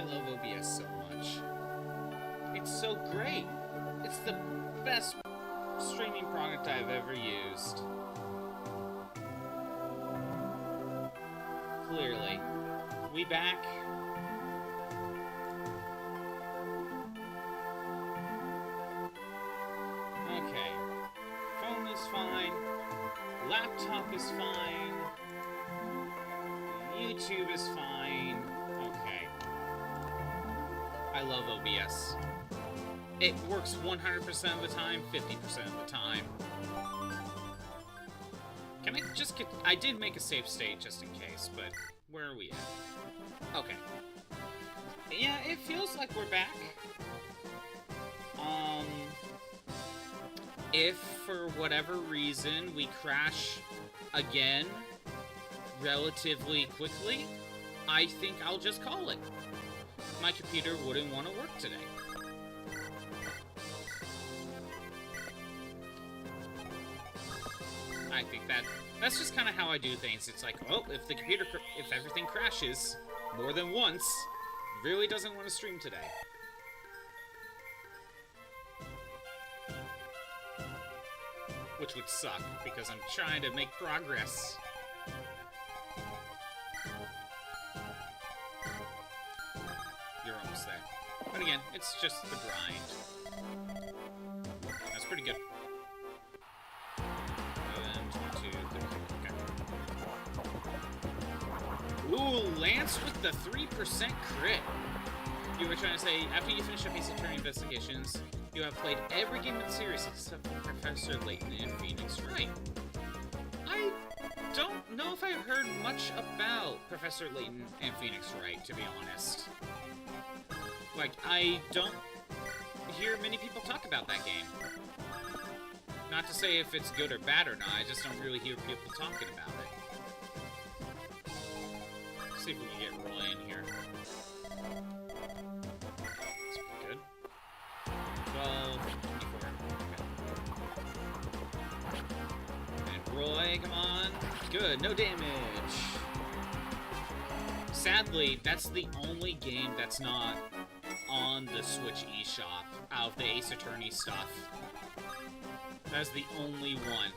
love OBS so much. It's so great. It's the best streaming product I've ever used. Clearly. We back? Okay. Phone is fine. Laptop is fine. YouTube is fine. Okay. I love OBS. It works 100% of the time, 50% of the time. Can I just get... I did make a safe state just in case, but where are we at? Okay. Yeah, it feels like we're back. If for whatever reason we crash again relatively quickly, I think I'll just call it. My computer wouldn't want to work today. I think that's just kind of how I do things. It's like, oh, if everything crashes more than once, really doesn't want to stream today. Which would suck, because I'm trying to make progress. You're almost there. But again, it's just the grind. That's pretty good. 22, 30, okay. Ooh, Lance with the 3% crit. You were trying to say, after you finish up Ace Attorney Investigations, you have played every game in the series except for Professor Layton and Phoenix Wright. I don't know if I've heard much about Professor Layton and Phoenix Wright, to be honest. Like, I don't hear many people talk about that game. Not to say if it's good or bad or not, I just don't really hear people talking about it. Let's see if we can get Roy in here. That's pretty good. 12, 24. Okay. And Roy, come on. Good, no damage. Sadly, that's the only game that's not on the Switch eShop out of the Ace Attorney stuff. That's the only one.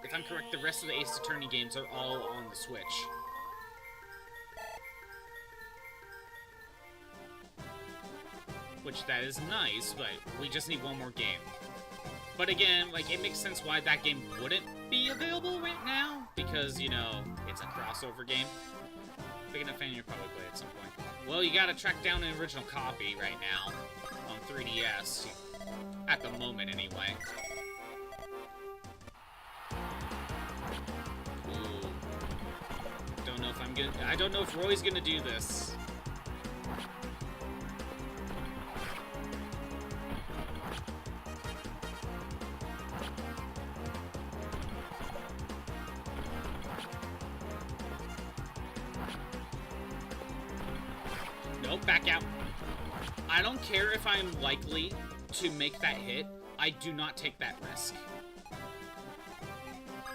If I'm correct, the rest of the Ace Attorney games are all on the Switch. Which, that is nice, but we just need one more game. But again, like, it makes sense why that game wouldn't be available right now, because, you know, it's a crossover game. Big enough fan, you'll probably play at some point. Well, you gotta track down an original copy right now on 3DS. At the moment, anyway. Ooh. Don't know if I'm gonna... I don't know if Roy's gonna do this. Nope, back out. I don't care if I'm likely to make that hit. I do not take that risk.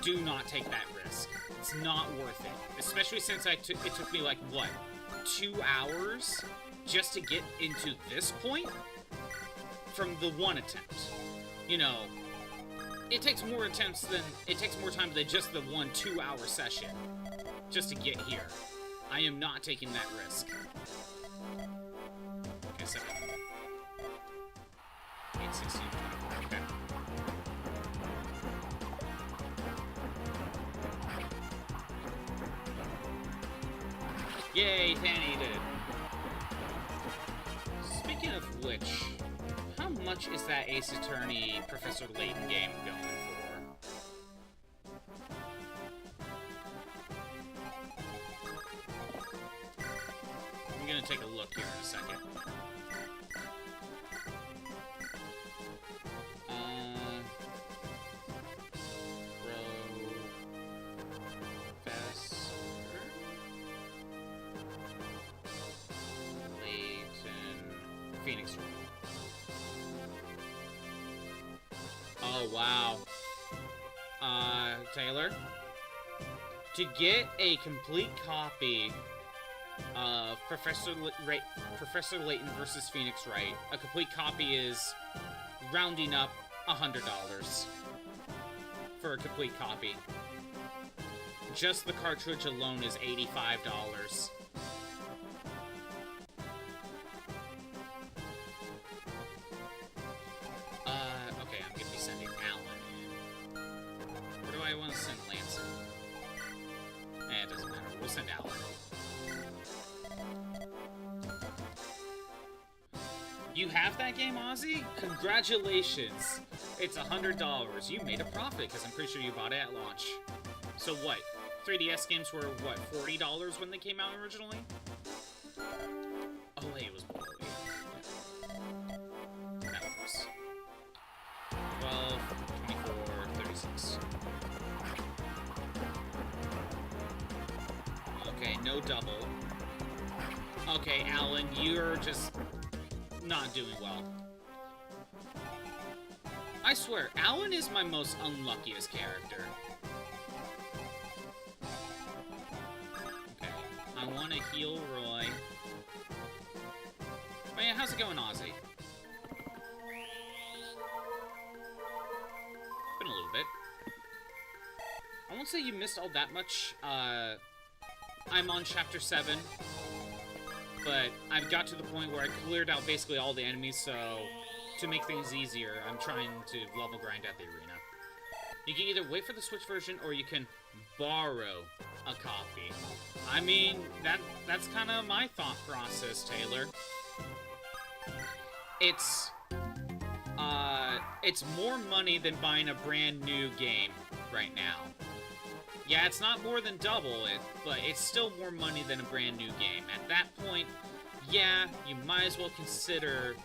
Do not take that risk. It's not worth it. Especially since it took me, like, what? 2 hours just to get into this point? From the one attempt. You know, it takes more attempts than... It takes more time than just the 1 2-hour session. Just to get here. I am not taking that risk. Okay, 7. 8, 16, 24, okay. Yay, Tanny did it. Speaking of which, how much is that Ace Attorney Professor Layton game going for? I'm gonna take a look here in a second. Phoenix Wright. Oh, wow. Taylor? To get a complete copy Professor Layton versus Phoenix Wright. A complete copy is rounding up $100 for a complete copy. Just the cartridge alone is $85. Okay, I'm gonna be sending Alan in. Where do I want to send Lance in? It doesn't matter. We'll send Alan. You have that game, Ozzy? Congratulations! It's $100. You made a profit, because I'm pretty sure you bought it at launch. So what? 3DS games were, what, $40 when they came out originally? Oh, wait, it was below. Yeah. That works. 12, 24, 36. Okay, no double. Okay, Alan, you're just not doing well. I swear, Alan is my most unluckiest character. Okay, I want to heal Roy. Oh yeah, how's it going, Ozzy? Been a little bit. I won't say you missed all that much. I'm on Chapter 7. But I've got to the point where I cleared out basically all the enemies, so to make things easier, I'm trying to level grind at the arena. You can either wait for the Switch version, or you can borrow a copy. I mean, that's kind of my thought process, Taylor. It's more money than buying a brand new game right now. Yeah, it's not more than double it, but it's still more money than a brand new game. At that point, yeah, you might as well consider,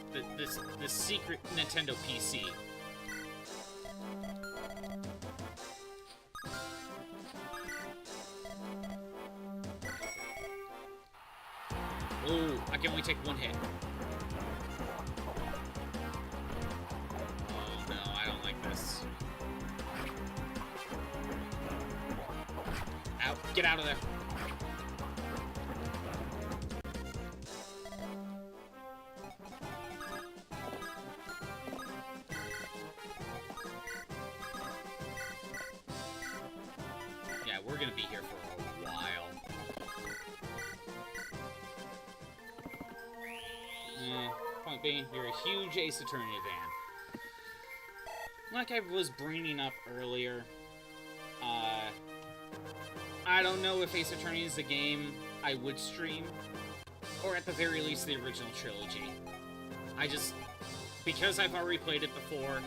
the secret Nintendo PC. Oh, I can only take one hit. Out. Get out of there. Yeah, we're gonna be here for a while. Point being, you're a huge Ace Attorney fan. Like I was bringing up earlier, I don't know if Ace Attorney is a game I would stream, or at the very least the original trilogy. Because I've already played it before,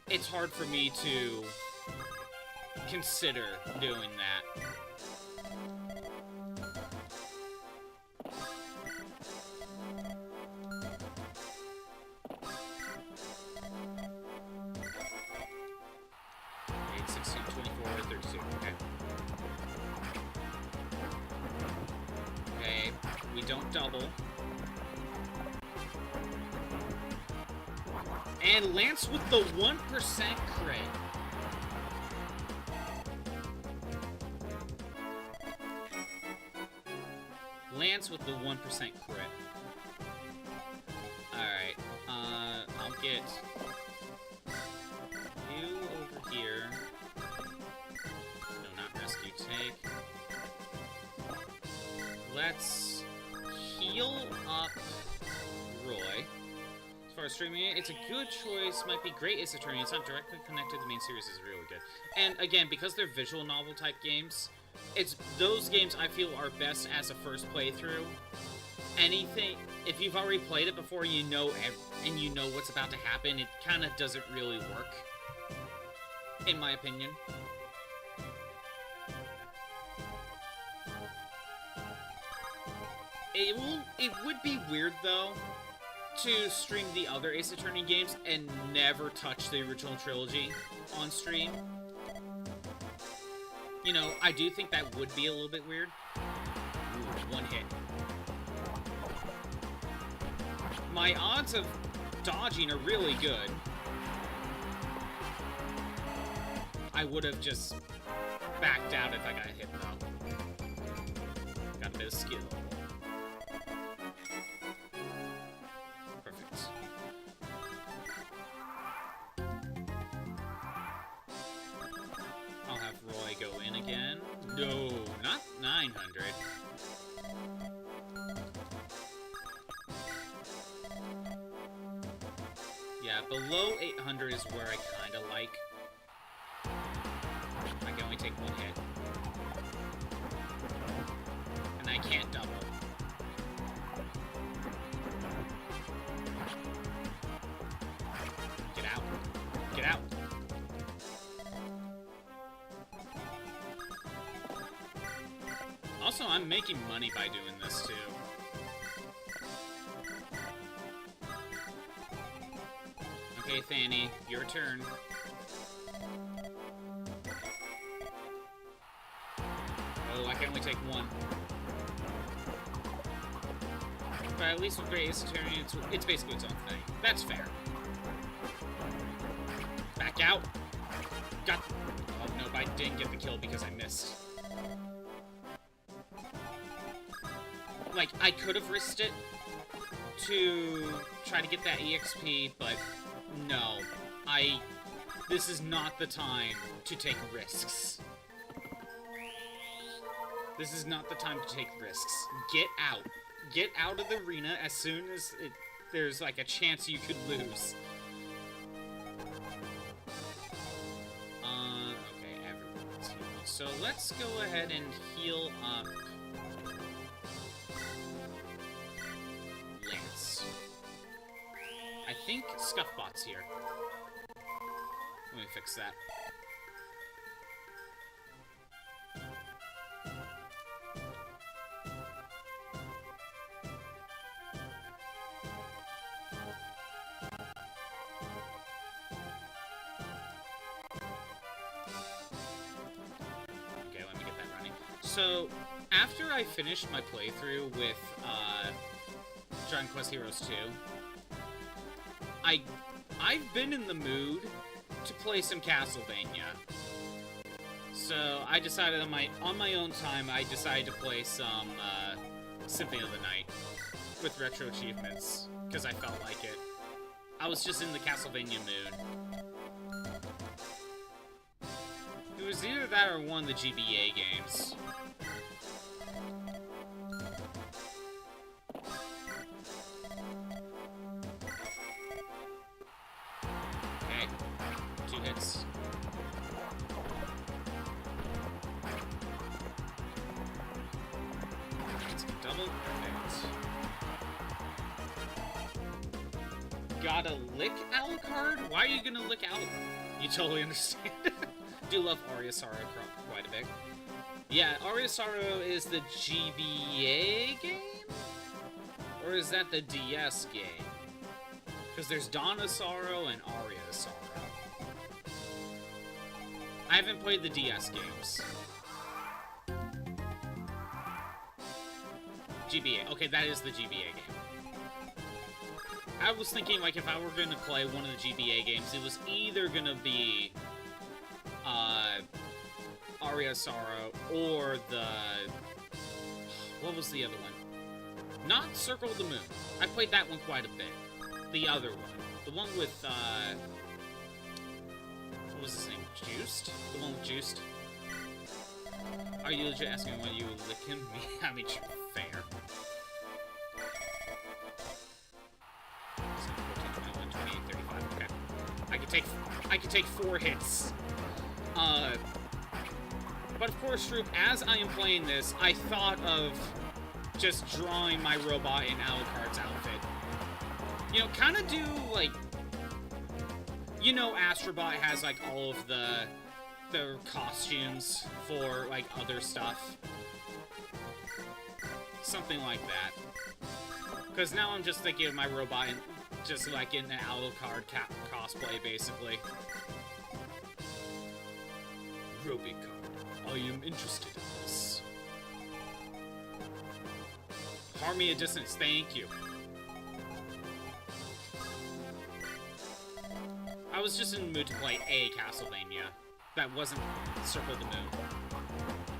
it's hard for me to consider doing that. Double. And Lance with the 1% crit. Lance with the 1% crit. Alright, I'll get you over here. No, not rescue, take. Let's heal up Roy. As far as streaming it, it's a good choice. Might be great Ace Attorney. It's not directly connected to the main series. Is really good. And again, because they're visual novel type games, it's those games I feel are best as a first playthrough. Anything, if you've already played it before, you know, and you know what's about to happen, it kind of doesn't really work, in my opinion. It would be weird, though, to stream the other Ace Attorney games and never touch the original trilogy on stream. You know, I do think that would be a little bit weird. Ooh, one hit. My odds of dodging are really good. I would have just backed out if I got hit, though. Got a bit of skill. Perfect. I'll have Roy go in again. No, not 900. Yeah, below 800 is where I kind of like. I can only take one hit. And I can't double. Get out. Get out. Also, I'm making money by doing this, too. Okay, Fanny, your turn. Oh, I can only take one. But at least with Great Ace Attorney, it's basically its own thing. That's fair. Back out. Got... Oh, no, I didn't get the kill because I missed. Like, I could have risked it to try to get that EXP, but no. This is not the time to take risks. This is not the time to take risks. Get out. Get out of the arena as soon as there's, like, a chance you could lose. Okay, everyone's healed. So let's go ahead and heal up Lance. I think Scuffbot's here. Let me fix that. Okay, let me get that running. So, after I finished my playthrough with Dragon Quest Heroes 2, I've been in the mood to play some Castlevania. So I decided on my own time, I decided to play some Symphony of the Night with retro achievements because I felt like it. I was just in the Castlevania mood. It was either that or one of the GBA games. Hits. Let's get double. Perfect. Gotta lick Alucard? Why are you gonna lick Alucard? You totally understand. Do love Aria Sorrow quite a bit. Yeah, Aria Sorrow is the GBA game? Or is that the DS game? Because there's Dawn of Sorrow and Aria Sorrow. I haven't played the DS games. GBA. Okay, that is the GBA game. I was thinking, like, if I were going to play one of the GBA games, it was either going to be Aria Sorrow or the... What was the other one? Not Circle of the Moon. I played that one quite a bit. The other one. The one with, what was his name? Juiced? The one with Juiced? Are you legit asking when you lick him? I mean, fair. 14, 21, 28, 35, okay. I can take 4 hits. But of course, Troop, as I am playing this, I thought of just drawing my robot in Alucard's outfit. You know, kind of do, like... You know, Astrobot has, like, all of the costumes for, like, other stuff. Something like that. Because now I'm just thinking of my robot and just, like, in an Alucard cosplay, basically. Robicard, I am interested in this. Harmony of Distance, thank you. I was just in the mood to play a Castlevania. that wasn't Circle the Moon.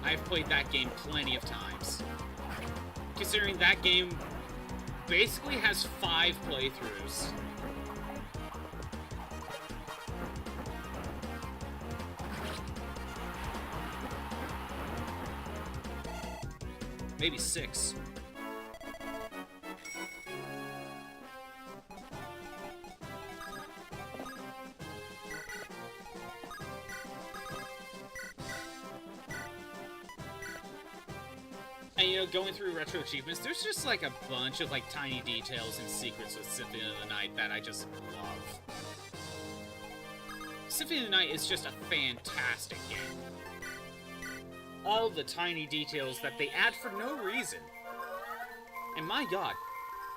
I've played that game plenty of times. Considering that game basically has 5 playthroughs. Maybe 6. And, you know, going through retro achievements, there's just, like, a bunch of, like, tiny details and secrets with Symphony of the Night that I just love. Symphony of the Night is just a fantastic game. All the tiny details that they add for no reason. And my god,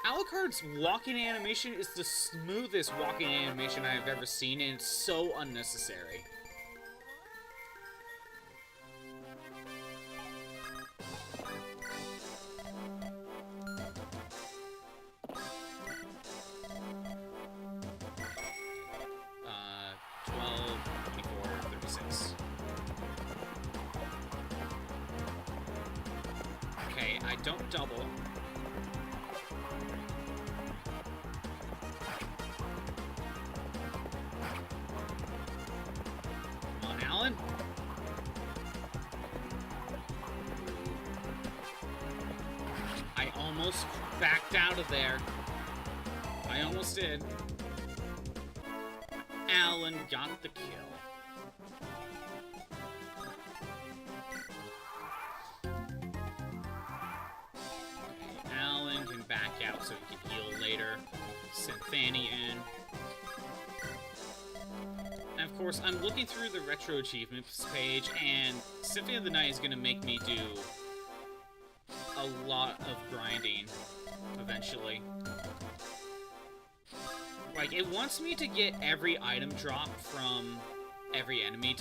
Alucard's walking animation is the smoothest walking animation I have ever seen, and it's so unnecessary. Don't double. Come on, Alan. I almost backed out of there. I almost did. Alan got the kill. Back out so he can heal later. Send Fanny in. And of course, I'm looking through the retro achievements page, and Symphony of the Night is going to make me do a lot of grinding eventually. Like, it wants me to get every item drop from every enemy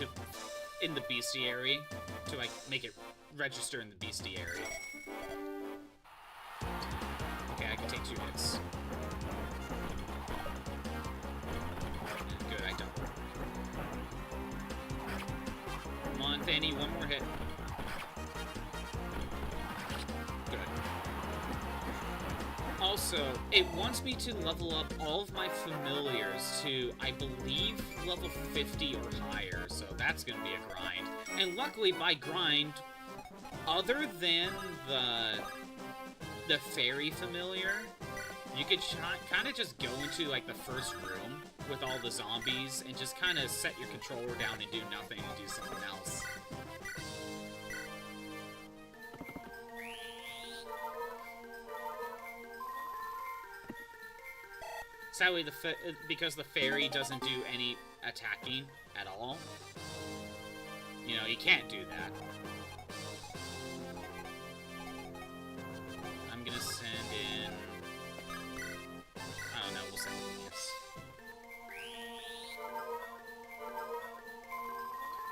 in the bestiary to, like, make it register in the bestiary. I can take 2 hits. Good, I don't. Come on, Fanny, one more hit. Good. Also, it wants me to level up all of my familiars to, I believe, level 50 or higher, so that's gonna be a grind. And luckily, by grind, other than the fairy familiar, you could kind of just go into, like, the first room with all the zombies and just kind of set your controller down and do nothing and do something else. Sadly, because the fairy doesn't do any attacking at all, you know, you can't do that. I'm gonna send in... I don't know, we'll send in this.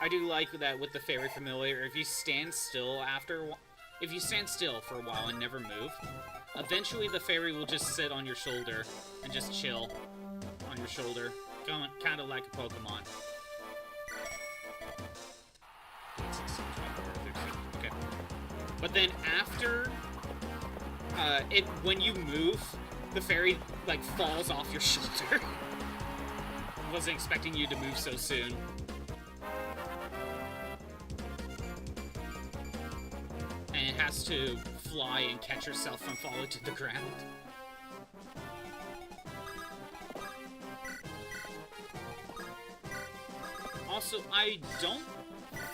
I do like that with the Fairy Familiar, if you stand still for a while and never move, eventually the fairy will just sit on your shoulder and just chill on your shoulder, kind of like a Pokemon. Okay. But then after... when you move, the fairy, like, falls off your shoulder. Wasn't expecting you to move so soon. And it has to fly and catch herself from falling to the ground. Also, I don't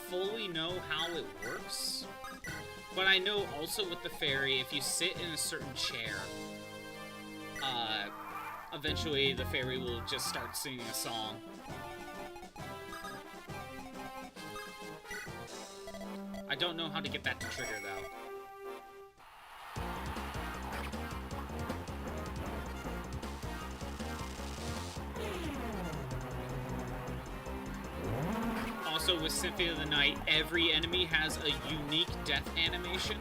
fully know how it works. But I know also with the fairy, if you sit in a certain chair, eventually the fairy will just start singing a song. I don't know how to get that to trigger, though. Also, with Symphony of the Night, every enemy has a unique death animation.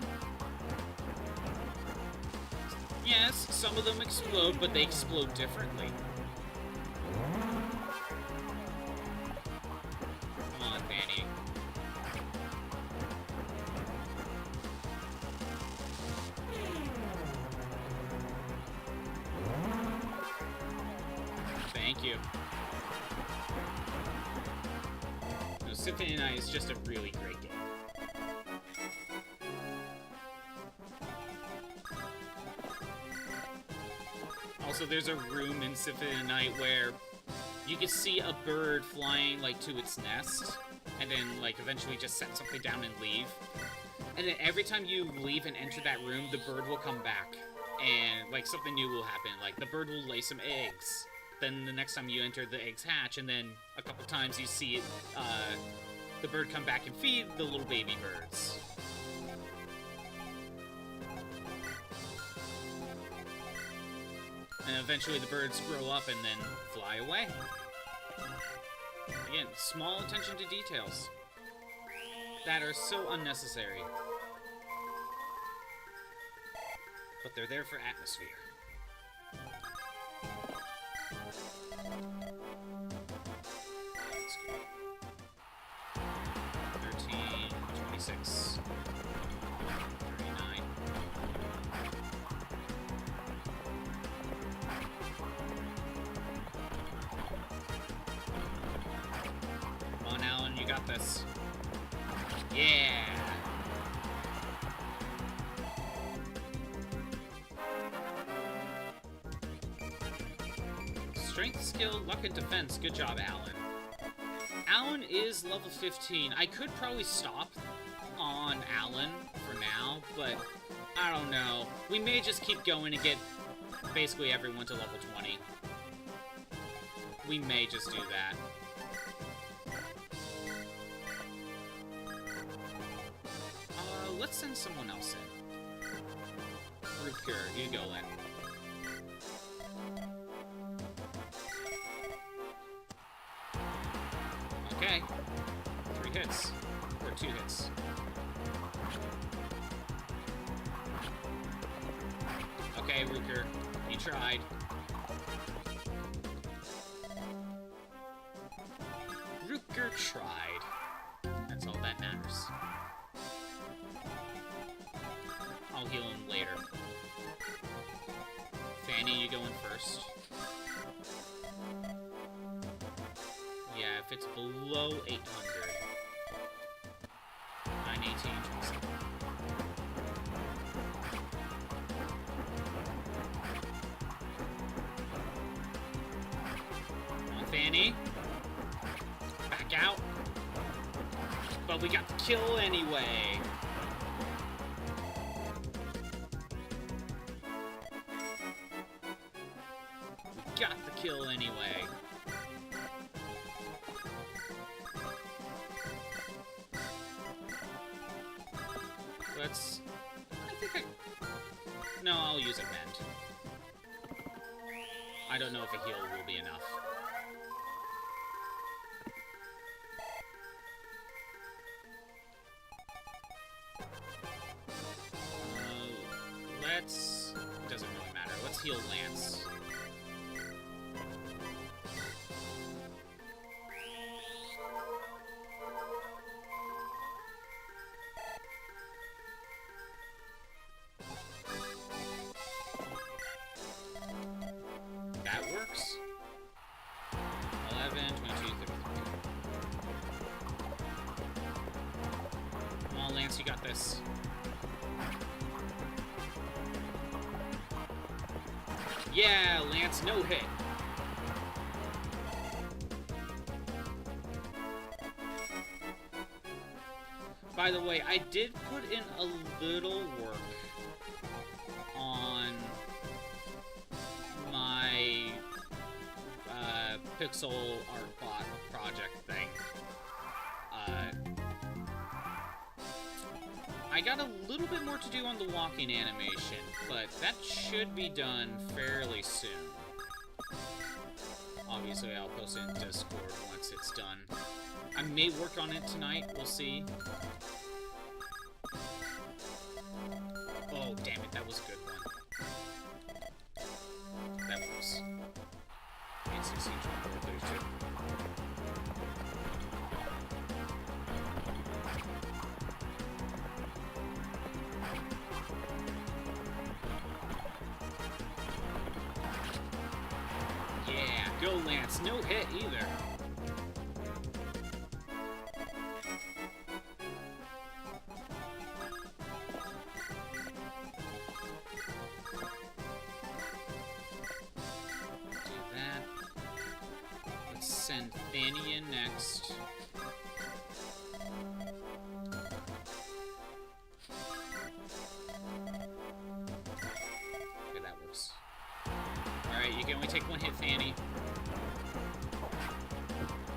Yes, some of them explode, but they explode differently. Come on, Fanny. Thank you. No, Symphony Night is just a really great game. Also, there's a room in Symphony Night where you can see a bird flying, like, to its nest, and then, like, eventually just set something down and leave. And then every time you leave and enter that room, the bird will come back, and, like, something new will happen. Like, the bird will lay some eggs. Then the next time you enter, the eggs hatch, and then a couple times you see it, the bird come back and feed the little baby birds. And eventually the birds grow up and then fly away. Again, small attention to details that are so unnecessary. But they're there for atmosphere. Let's go. 13, 26, 39. Come on, Alan, you got this. Yeah! Strength, skill, luck, and defense. Good job, Alan. Alan is level 15. I could probably stop on Alan for now, but I don't know. We may just keep going and get basically everyone to level 20. We may just do that. Let's send someone else in. Rutger, you go in. Okay. 3 hits. Or 2 hits. Okay, Rutger, you tried. Rutger tried. That's all that matters. I'll heal him later. Fanny, you go in first. Yeah, if it's below 800. 918, 27. Come on, Fanny. Back out. But we got the kill anyway. Got the kill anyway. Let's... No, I'll use a mend. I don't know if a heal will be enough. Let's... It doesn't really matter. Let's heal Lance. That works. 11, 22, 33. Come on, Lance, you got this. Yeah, Lance, no hit. By the way, I did put in a little work on my pixel art bot project thing. I got a little bit more to do on the walking animation, but that should be done fairly soon. Obviously, I'll post it in Discord once it's done. I may work on it tonight, we'll see. Oh, damn it, that was a good one. That works. 816, 32. Yeah, go, Lance. No hit either. Do that. Let's send Fanny in next. Okay, that works. Alright, you can only take one hit, Fanny.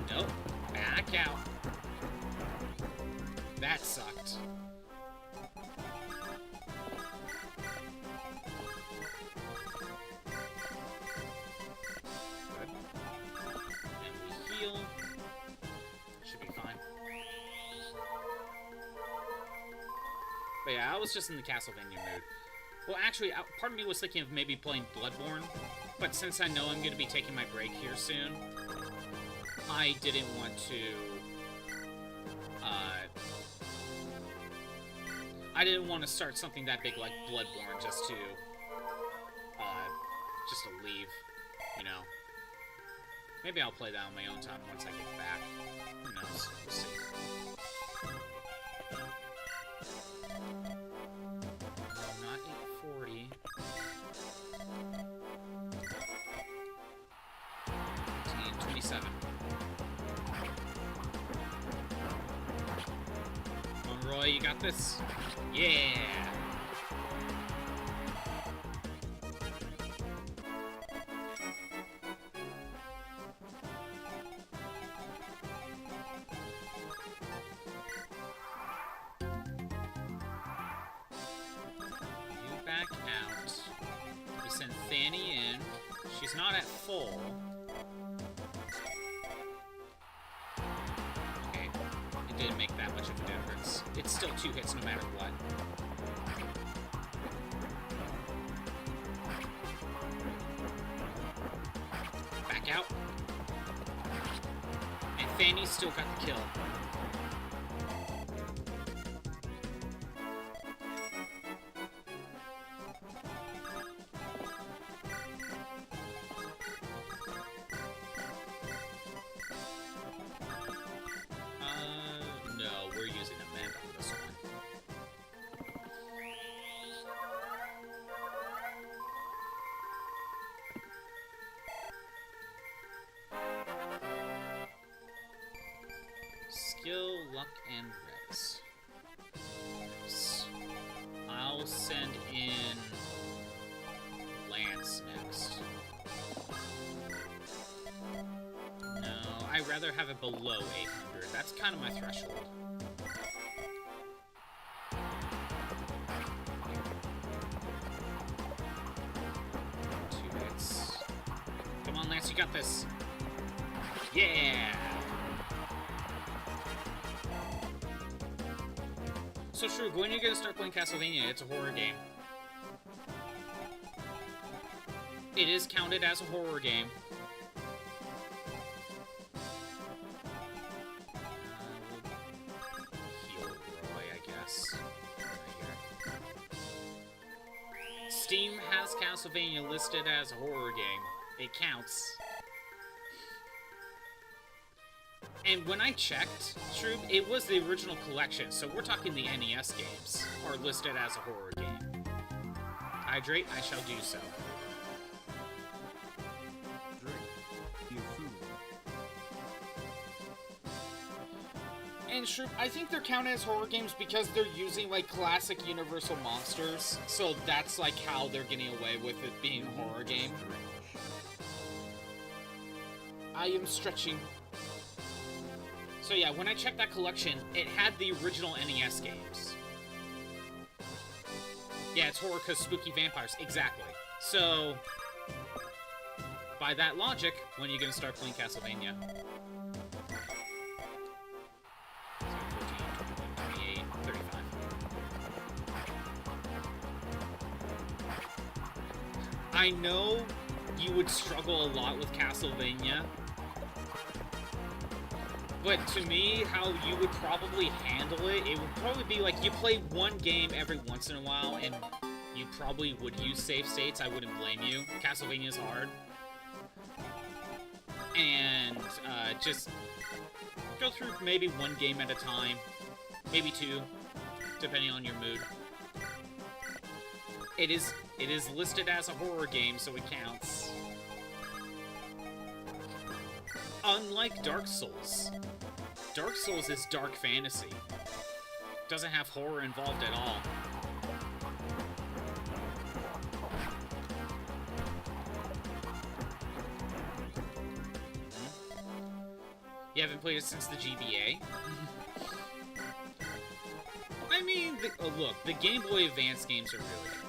Nope. Back out. That sucked. Good. And we heal. Should be fine. But yeah, I was just in the Castlevania mood. Well, actually, part of me was thinking of maybe playing Bloodborne, but since I know I'm going to be taking my break here soon, I didn't want to, start something that big like Bloodborne just to leave, you know. Maybe I'll play that on my own time once I get back. Who knows? We'll see. No, not 840. 27. Come on, Roy, you got this? Yeah! You back out. We send Fanny in. She's not at full. Didn't make that much of a difference. It's still 2 hits no matter what. Back out. And Fanny still got the kill. No, we're using a mend on this one. Skill, luck, and res. I'll send in Lance next. No, I'd rather have it below 800. That's kind of my threshold. Come on, Lance, you got this. Yeah! So, Shrug, when are you gonna start playing Castlevania? It's a horror game. It is counted as a horror game. Heal Roy, I guess. Right here. Steam has Castlevania listed as a horror game. It counts. And when I checked, Shroob, it was the original collection, so we're talking the NES games are listed as a horror game. Hydrate, I shall do so. And Shroob, I think they're counted as horror games because they're using, like, classic Universal monsters, so that's, like, how they're getting away with it being a horror game. I am stretching. So yeah, when I checked that collection, it had the original NES games. Yeah, it's horror because spooky vampires. Exactly. So, by that logic, when are you going to start playing Castlevania? 14, 28, 35. I know you would struggle a lot with Castlevania, but to me, how you would probably handle it, it would probably be like you play one game every once in a while, and you probably would use save states. I wouldn't blame you. Castlevania's hard. and just go through maybe one game at a time, maybe two, depending on your mood. It is listed as a horror game, so it counts. Unlike Dark Souls is dark fantasy. Doesn't have horror involved at all. You haven't played it since the GBA? I mean, look, the Game Boy Advance games are really good.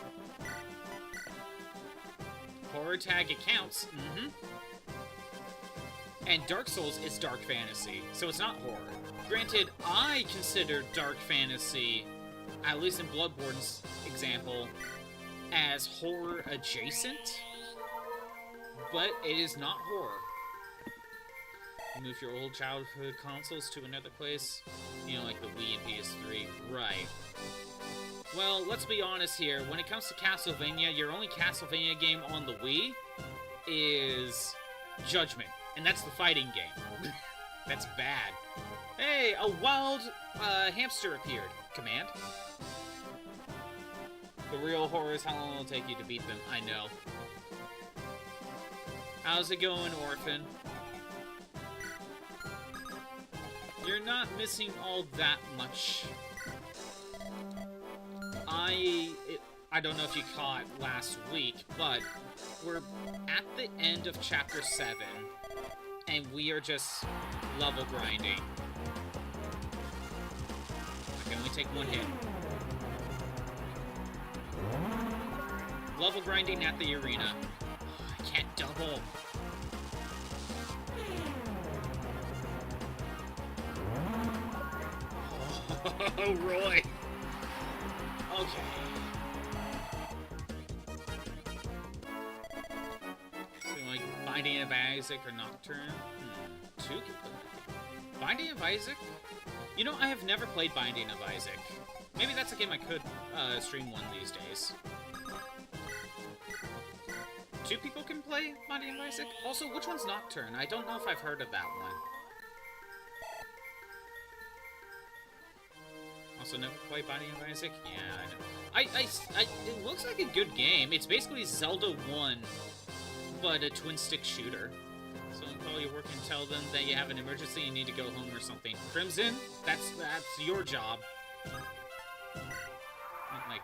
Horror tag, it counts. And Dark Souls is dark fantasy, so it's not horror. Granted, I consider dark fantasy, at least in Bloodborne's example, as horror adjacent, but it is not horror. Move your old childhood consoles to another place, you know, like the Wii and PS3, right. Well, let's be honest here, when it comes to Castlevania, your only Castlevania game on the Wii is Judgment, and that's the fighting game. That's bad. Hey, a wild hamster appeared. Command. The real horror is how long it'll take you to beat them. I know. How's it going, Orphan? You're not missing all that much. I don't know if you caught last week, but we're at the end of Chapter 7, and we are just level grinding. I can only take one hit. Level grinding at the arena. I can't double. Oh, Roy. Okay. So, like, Binding of Isaac or Nocturne? Two can play that. Binding of Isaac? You know, I have never played Binding of Isaac. Maybe that's a game I could stream one these days. Two people can play Binding of Isaac? Also, which one's Nocturne? I don't know if I've heard of that one. Also, never played Binding of Isaac? Yeah, I know. It looks like a good game. It's basically Zelda 1, but a twin-stick shooter. So call your work and tell them that you have an emergency and need to go home or something. Crimson, that's your job. Like,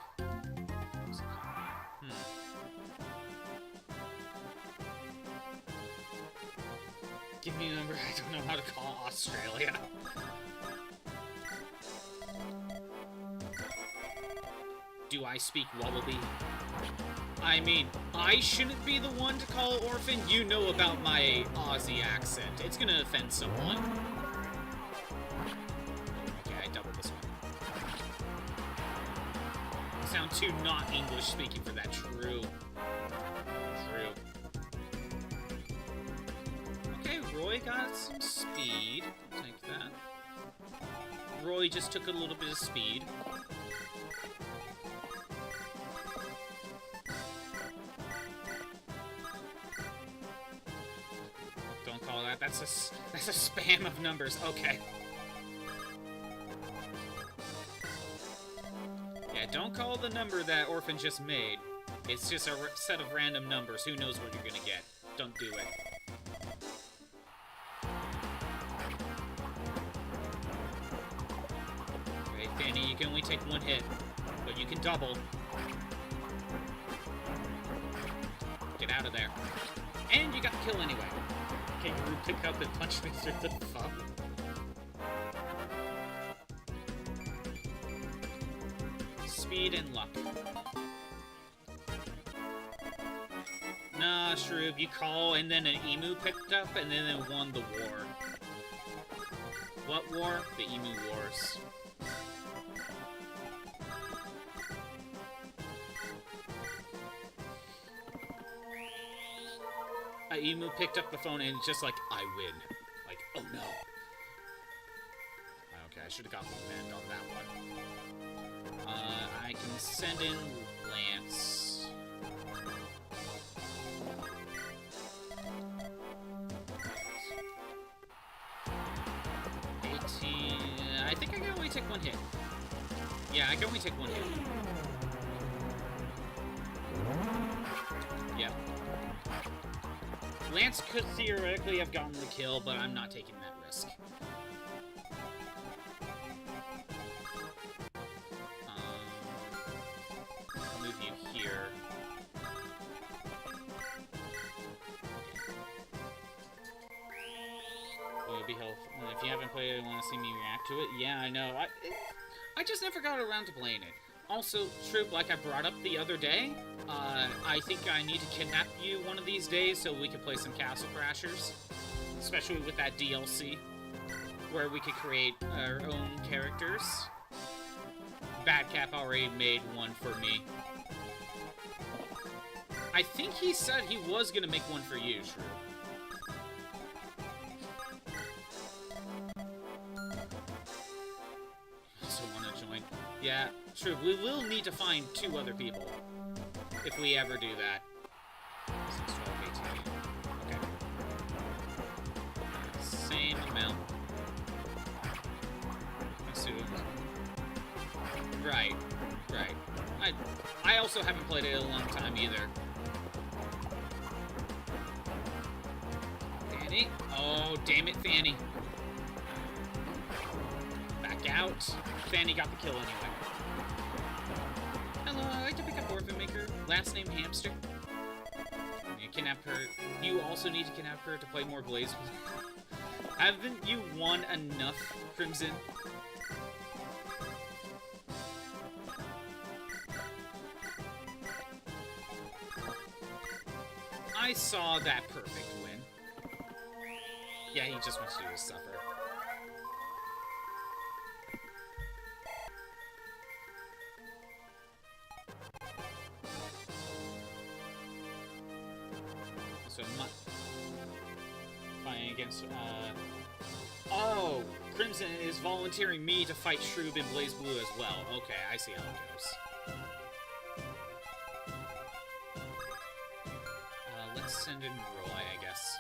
Give me a number. I don't know how to call Australia. Do I speak Wallaby? I mean, I shouldn't be the one to call Orphan. You know about my Aussie accent. It's gonna offend someone. Okay, I doubled this one. You sound too not English speaking for that. True. Okay, Roy got some speed. I'll take that. Roy just took a little bit of speed. That's a spam of numbers. Okay. Yeah, don't call the number that Orphan just made. It's just a set of random numbers. Who knows what you're gonna get? Don't do it. Okay, Fanny, you can only take one hit, but you can double. Get out of there. And you got the kill anyway. Kangaroo pick up and punch me through the thumb. Speed and luck. Nah, Shroob, you call and then an emu picked up and then it won the war. What war? The Emu Wars. Emu picked up the phone and it's just like, I win. Like, oh no. Okay, I should have got the command on that one. I can send in Lance. take one hit. Yeah, I can only take one hit. Yep. Lance could theoretically have gotten the kill, but I'm not taking that risk. I'll move you here. It'll be helpful. If you haven't played it and want to see me react to it, yeah, I know. I just never got around to playing it. Also, Troop, like I brought up the other day, I think I need to kidnap you one of these days so we can play some Castle Crashers. Especially with that DLC, where we could create our own characters. Badcap already made one for me. I think he said he was going to make one for you, Troop. Yeah, true. We will need to find 2 other people if we ever do that. 6, 12, 18. Okay. Same amount. Assume. Right. I also haven't played it in a long time either. Fanny? Oh, damn it, Fanny. Back out. Fanny got the kill anyway. Hello, I'd like to pick up Orphan Maker. Last name Hamster. You kidnap her. You also need to kidnap her to play more Blaze. Haven't you won enough, Crimson? I saw that perfect win. Yeah, he just wants to do his suffer. So, fighting against, oh! Crimson is volunteering me to fight Shroob in Blaze Blue as well. Okay, I see how it goes. Let's send in Roy, I guess.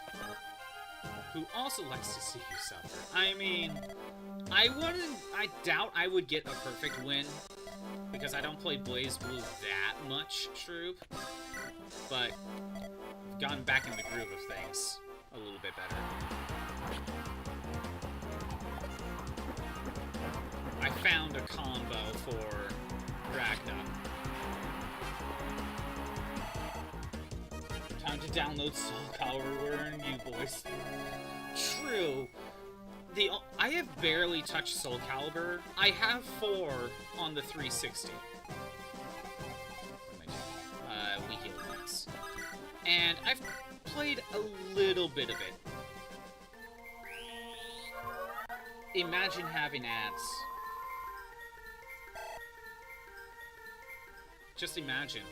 Who also likes to see you suffer. I mean, I doubt I would get a perfect win, because I don't play Blaze Blue that much, Shroob. But gotten back in the groove of things a little bit better. I found a combo for Ragna. Time to download Soul Calibur, where are you boys? True. I have barely touched Soul Calibur. I have 4 on the 360. We heal once. And I've played a little bit of it. Imagine having ads. Just imagine.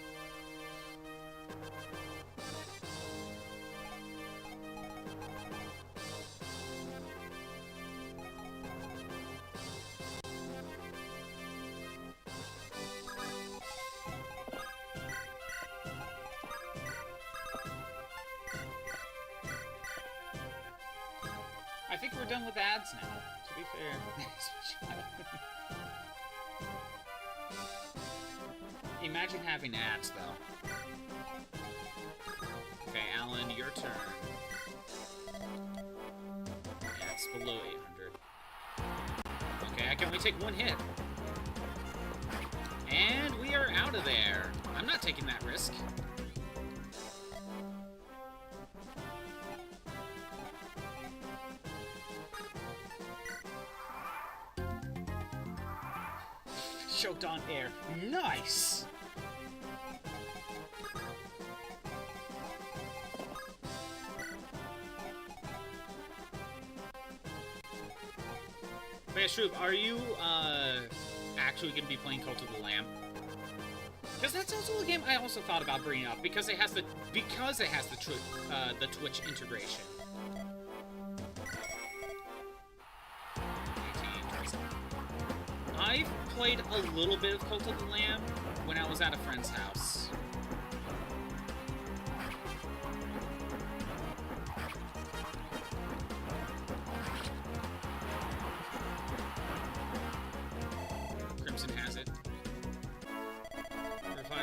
I think we're done with ads now, to be fair. Imagine having ads, though. Okay, Alan, your turn. Yeah, it's below 800. Okay, I can only take 1 hit. And we are out of there. I'm not taking that risk. Choked on air. Nice! But yeah, Shroob, are you actually going to be playing Cult of the Lamb? Because that's also a game I also thought about bringing up because it has the Twitch integration. 18, I've played a little bit of Cult of the Lamb when I was at a friend's house.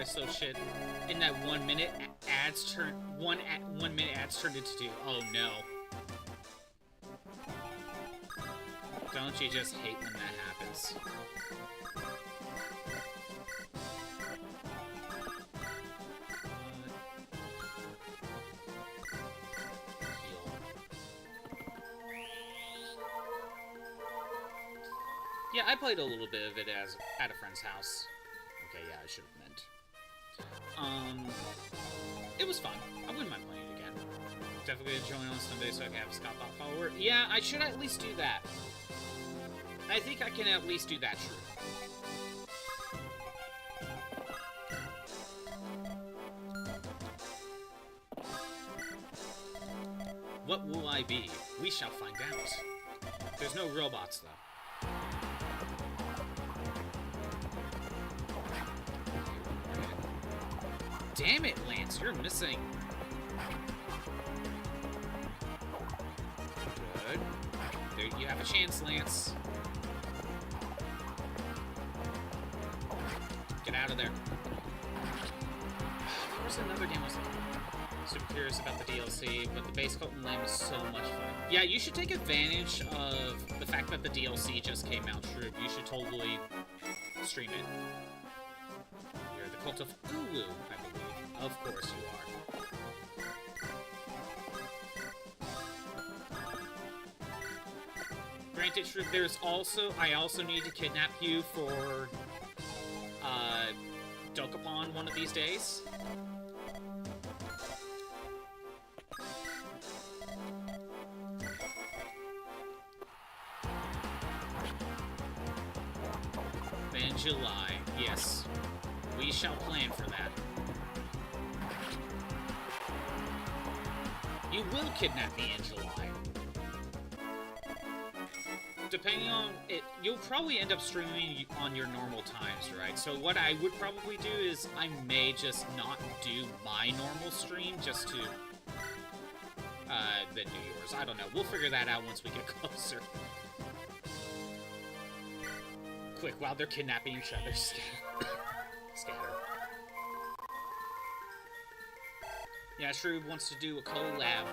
so shit. In that 1 minute, ads turn 1 minute ads turned into 2. Oh no! Don't you just hate when that happens? Yeah, I played a little bit of it at a friend's house. Okay, yeah, I should have meant. It was fun. I wouldn't mind playing it again. Definitely gonna join on Sunday so I can have a Scott-Bot follower. Yeah, I should at least do that. I think I can at least do that, true. What will I be? We shall find out. There's no robots, though. Damn it, Lance, you're missing. Good. There, you have a chance, Lance. Get out of there. There was another game I was super curious about the DLC, but the base cult and Lamb is so much fun. Yeah, you should take advantage of the fact that the DLC just came out, Shroop. You should totally stream it. You're the Cult of Ulu, I believe. Of course you are. Granted, Shroop, there's also... I also need to kidnap you for... Dokapon one of these days. In July, yes. We shall plan for that. You will kidnap me in July. Depending on it, you'll probably end up streaming on your normal times, right? So what I would probably do is I may just not do my normal stream just to then do yours. I don't know. We'll figure that out once we get closer. Quick, while they're kidnapping each other, scatter. Yeah, Shroob wants to do a collab.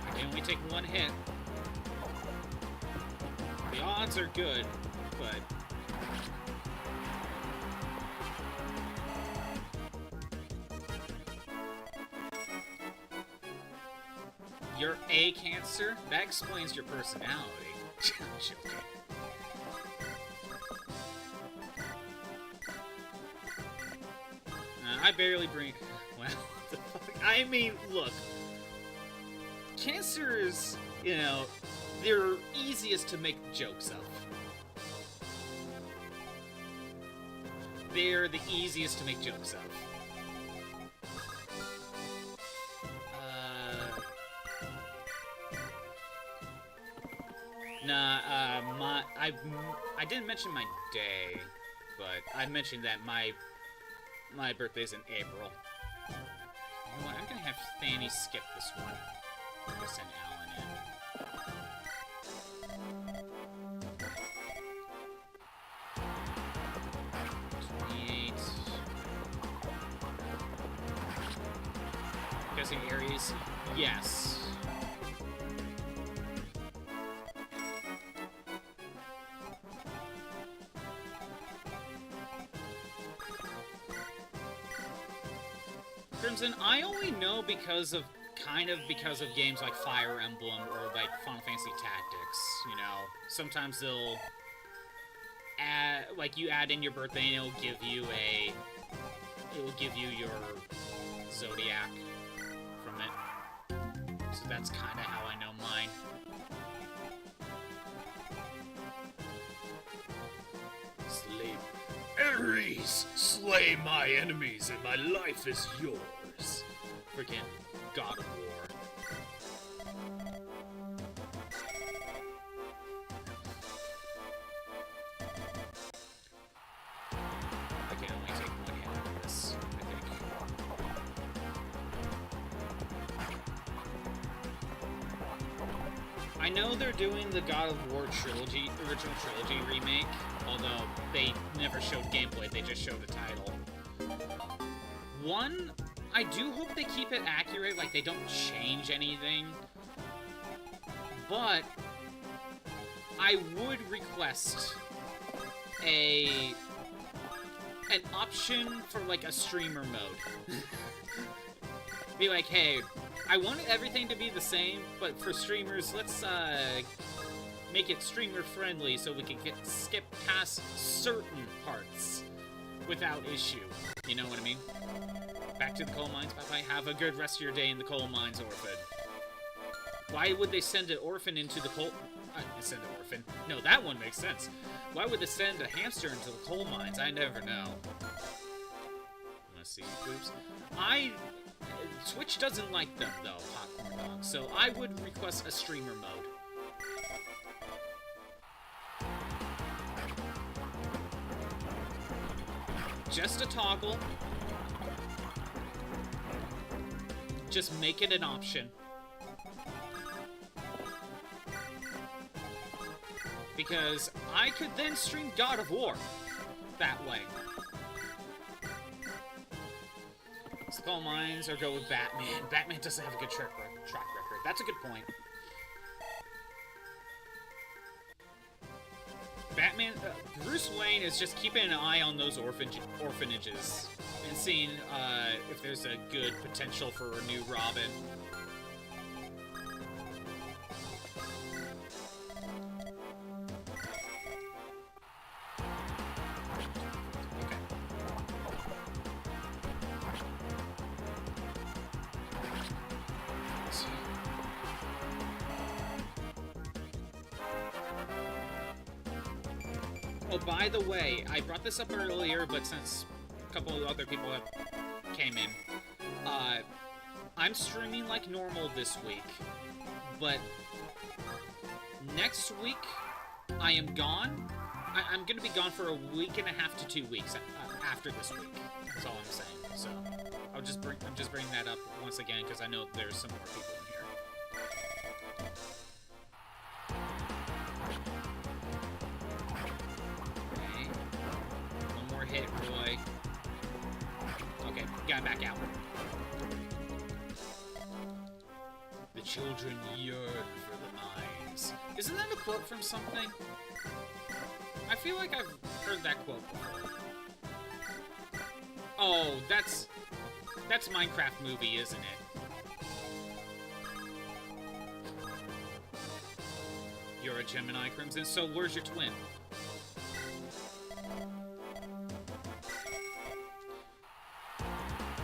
I can only take one hit. The odds are good, but... You're a Cancer? That explains your personality. Joking. I barely bring... Well, I mean, look. Cancers, you know, they're easiest to make jokes of. They're the easiest to make jokes of. I didn't mention my day, but I mentioned that my birthday's in April. You know what, I'm gonna have Fanny skip this one. I'm gonna send Alan in. 28. Guessing Aries? Yes. Crimson, I only know because of games like Fire Emblem or like Final Fantasy Tactics, you know. Sometimes they'll add, like, you add in your birthday and it'll give you your zodiac from it. So that's kind of how I know mine. Sleep. Ares, slay my enemies and my life is yours. Freaking God of War. know they're doing the God of War trilogy, original trilogy remake, although they never showed gameplay, they just showed a title. One, I do hope they keep it accurate, like they don't change anything, but I would request an option for like a streamer mode. Be like, hey, I want everything to be the same, but for streamers, let's make it streamer friendly so we can skip past certain parts without issue. You know what I mean? Back to the coal mines, bye-bye. Have a good rest of your day in the coal mines, orphan. Why would they send an orphan into the coal... send an orphan. No, that one makes sense. Why would they send a hamster into the coal mines? I never know. Let's see. Oops. Twitch doesn't like them, though, Popcorn Dog, so I would request a streamer mode. Just a toggle. Just make it an option. Because I could then stream God of War that way. Skull Mines or go with Batman. Batman doesn't have a good track record. That's a good point. Batman, Bruce Wayne is just keeping an eye on those orphanages and seeing if there's a good potential for a new Robin. Oh, by the way, I brought this up earlier, but since a couple of other people came in, I'm streaming like normal this week, but next week I am gone. I'm going to be gone for a week and a half to 2 weeks after this week. That's all I'm saying. So I'm just bringing that up once again because I know there's some more people in here. Hit, Roy. Okay, got back out. The children yearn for the mines. Isn't that a quote from something? I feel like I've heard that quote before. Oh, that's Minecraft movie, isn't it? You're a Gemini, Crimson, so where's your twin?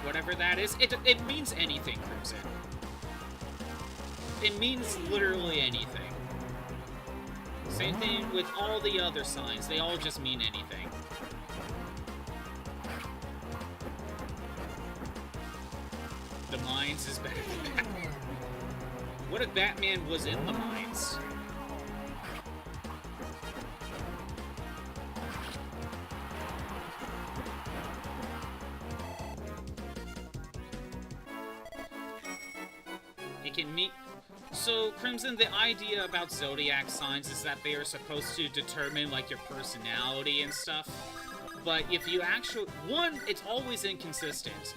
Whatever that is, it means anything, Crimson. It means literally anything. Same thing with all the other signs. They all just mean anything. The mines is better than Batman. What if Batman was in the mines? Can meet. So, Crimson, the idea about zodiac signs is that they are supposed to determine, like, your personality and stuff. But if you actually... One, it's always inconsistent.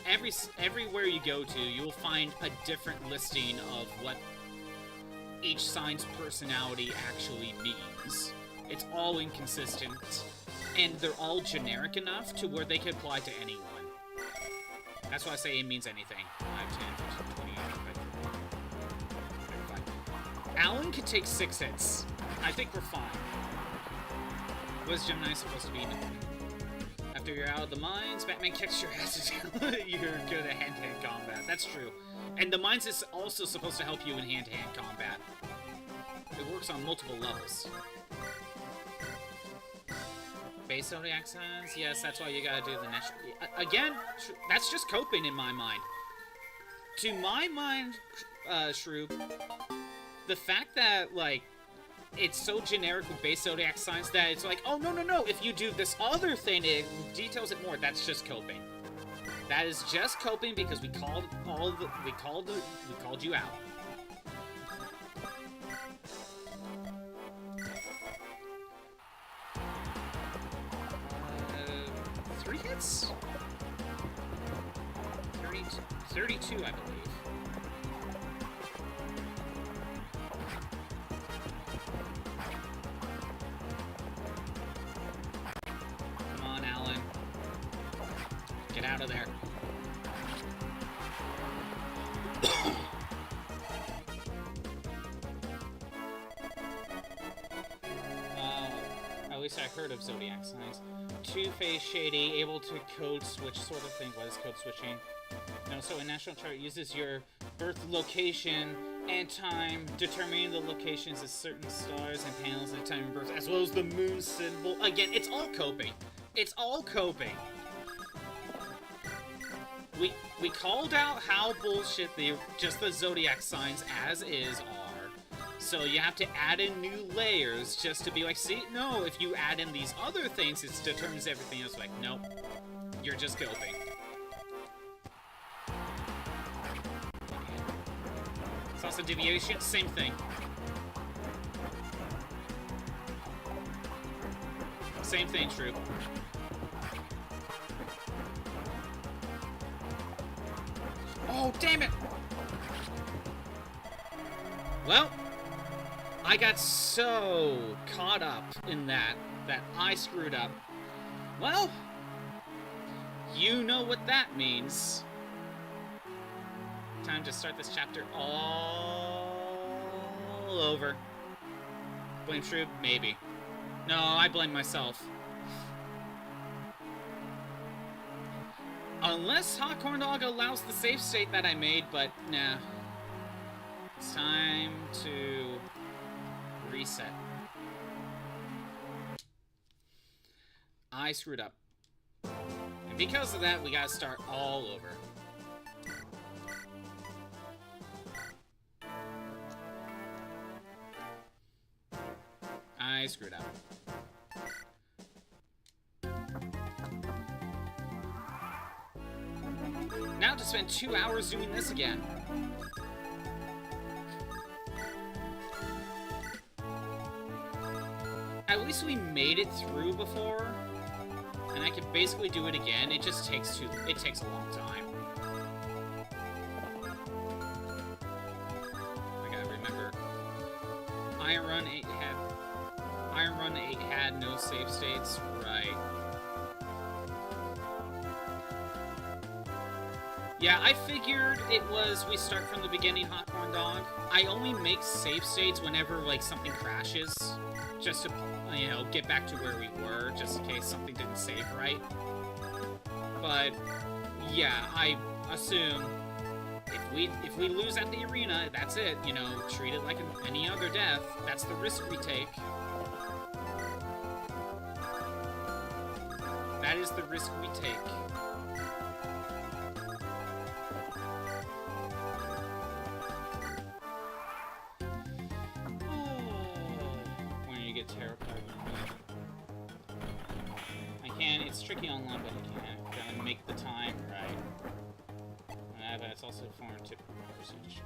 Everywhere you go to, you will find a different listing of what each sign's personality actually means. It's all inconsistent. And they're all generic enough to where they can apply to anyone. That's why I say it means anything. 5, 10, 15, 20, 25. Alan could take 6 hits. I think we're fine. What is Gemini supposed to be? After you're out of the mines, Batman kicks your ass until you're good at hand-to-hand combat. That's true. And the mines is also supposed to help you in hand-to-hand combat. It works on multiple levels. Base zodiac signs? Yes, that's why you gotta do the next... Again, that's just coping in my mind. To my mind, Shroob, the fact that, like, it's so generic with base zodiac signs that it's like, oh, no, if you do this other thing, it details it more. That's just coping. That is just coping because we called you out. minutes. 32, I believe. Come on, Alan. Get out of there. At least I heard of zodiac signs. Two-Face Shady, able to code switch sort of thing. What is code switching? No, so a national chart uses your birth location and time, determining the locations of certain stars and panels at time of birth, as well as the moon symbol. Again, it's all coping. It's all coping. We called out how bullshit just the zodiac signs as is are. So you have to add in new layers just to be like, see, no, if you add in these other things, it determines everything else. Like, nope, you're just coping. Salsa deviation, same thing. Same thing, true. Oh, damn it! Well, I got so caught up in that I screwed up. Well, you know what that means. Time to start this chapter all over. Blame Shrewd? Maybe. No, I blame myself. Unless Hot Corn Dog allows the save state that I made, but nah. It's time to reset. I screwed up. And because of that, we gotta start all over. I screwed up. Now to spend 2 hours doing this again. At least we made it through before, and I could basically do it again. It just takes it takes a long time. I gotta remember. Iron Run 8 had no save states, right? Yeah, I figured it was we start from the beginning, Hot Corn Dog. I only make save states whenever, like, something crashes, just to, you know, get back to where we were, just in case something didn't save right. But, yeah, I assume if we lose at the arena, that's it, you know, treat it like any other death. That's the risk we take. That is the risk we take. When you get tarot card. I can. It's tricky online, but I can. Gotta make the time right. But it's also foreign to percentage.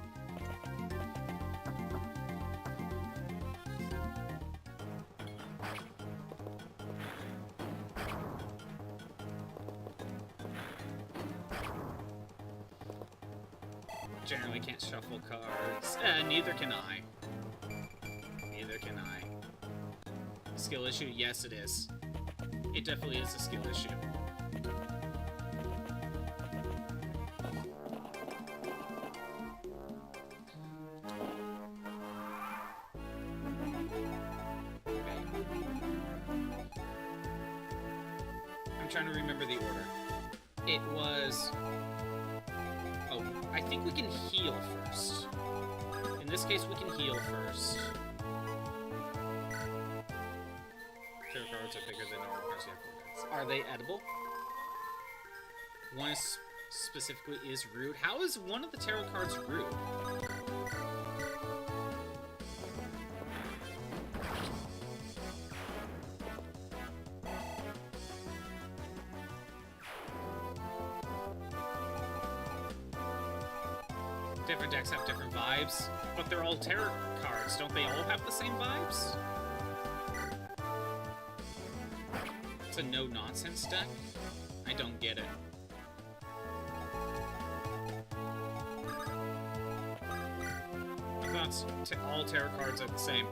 Generally can't shuffle cards. Neither can I. Neither can I. Skill issue? Yes, it is. It definitely is a skill issue. I'm trying to remember the order. It was... Oh, I think we can heal first. In this case, we can heal first. Tarot cards are bigger than normal cards. Are they edible? One specifically is rude. How is one of the tarot cards rude? Different decks have different vibes, but they're all tarot cards. Don't they all have the same vibes? It's a no-nonsense deck. I don't get it. I thought all tarot cards are the same.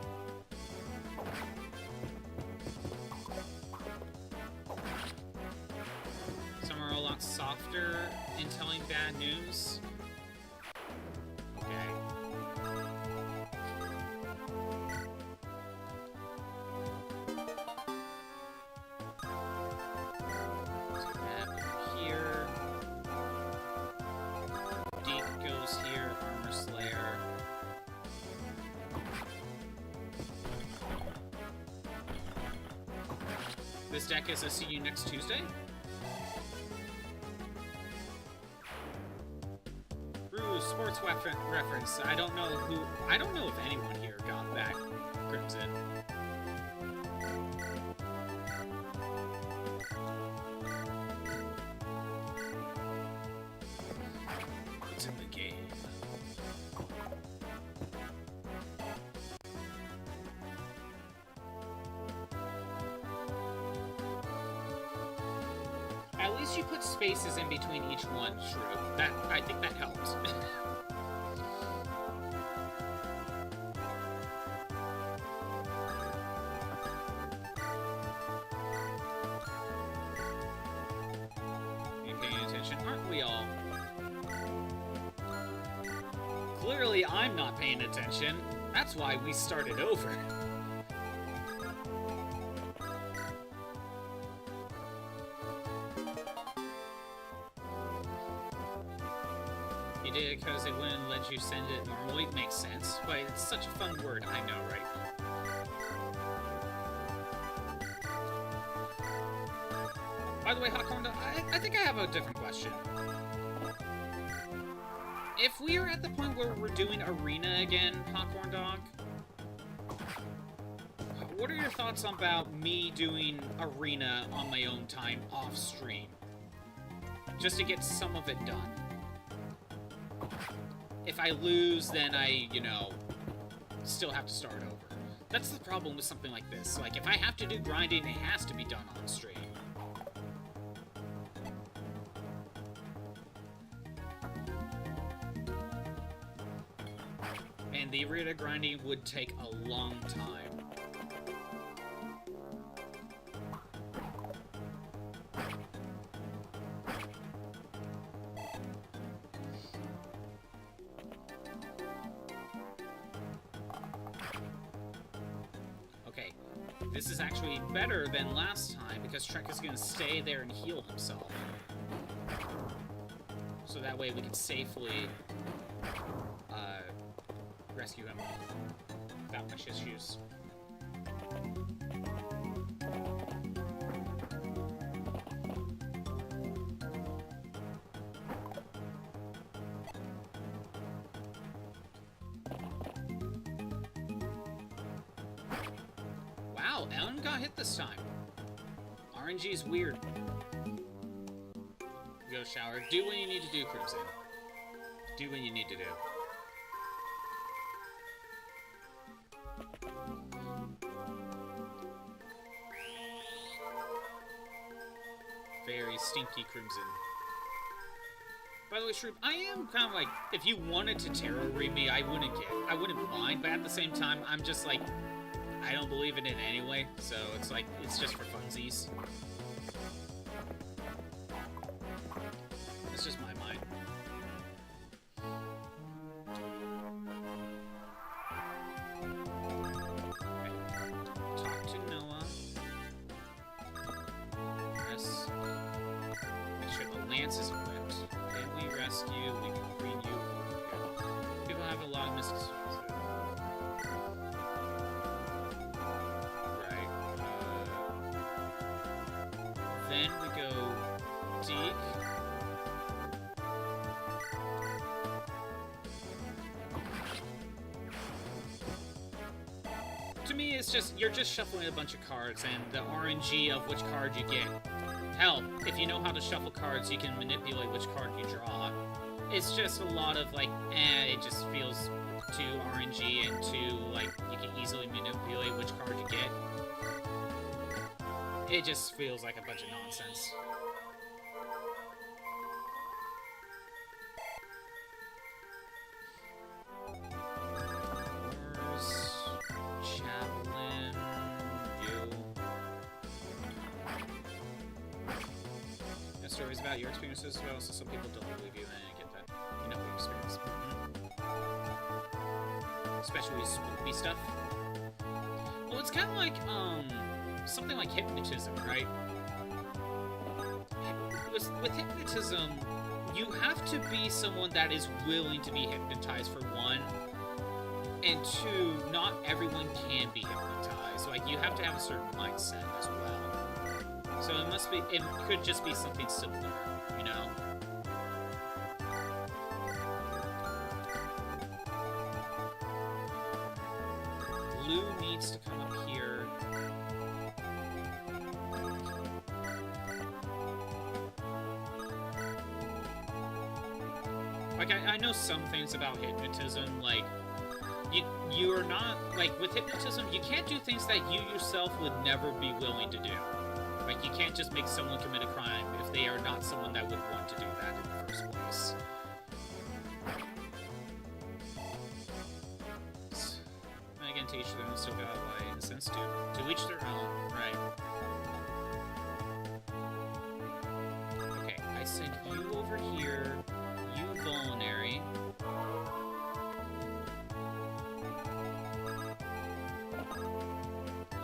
Some are a lot softer in telling bad news. Okay. Here. Deep goes here, Armor Slayer. This deck is a see you next Tuesday. Bruce, sports reference. I don't know if anyone here got that Crimson. What's in the game? At least you put spaces in between each one, Shrew. I think that helps. You paying attention? Aren't we all? Clearly, I'm not paying attention. That's why we started over. Did it because it wouldn't let you send it normally. It makes sense, but it's such a fun word, I know, right? By the way, Hotcorn, I think I have a different question. If we are at the point where we're doing Arena again, Hotcorn Dog, what are your thoughts about me doing Arena on my own time off stream? Just to get some of it done. If I lose, then I, still have to start over. That's the problem with something like this. Like, if I have to do grinding, it has to be done on stream. And the arena grinding would take a long time. This is actually better than last time because Trek is going to stay there and heal himself. So that way we can safely rescue him without much issues. Wow, Ellen got hit this time. RNG is weird. Go shower. Do what you need to do, Crimson. Do what you need to do. Very stinky Crimson. By the way, Shroop, I am kind of like, if you wanted to tarot read me, I wouldn't mind, but at the same time, I'm just like, I don't believe in it anyway, so it's like, it's just for funsies. It's just my mind. Okay. Talk to Noah. Yes. Make sure the lance is equipped. Then we rescue, we can bring you. People have a lot of mistakes. Then we go Deke. To me, it's just, you're just shuffling a bunch of cards, and the RNG of which card you get. Hell, if you know how to shuffle cards, you can manipulate which card you draw. It's just a lot of, like, it just feels too RNG and too, like, you can easily manipulate which card you get. It just feels like a bunch of nonsense. stories about your experiences as well, so some people don't believe you, and I get that. You know what you experience. Especially spooky stuff. Well, it's kind of like, something like hypnotism, right? With hypnotism, you have to be someone that is willing to be hypnotized, for one, and two, not everyone can be hypnotized. Like, you have to have a certain mindset as well. So it could just be something similar, you know? Blue needs to come up here. Like, I know some things about hypnotism, like, you are not, like, with hypnotism, you can't do things that you yourself would never be willing to do. Like, you can't just make someone commit a crime if they are not someone that would want to do that in the first place. And again, to each their own, still got lie in a sense, to each their own, right. Okay, I sent you over here. Vulnerary.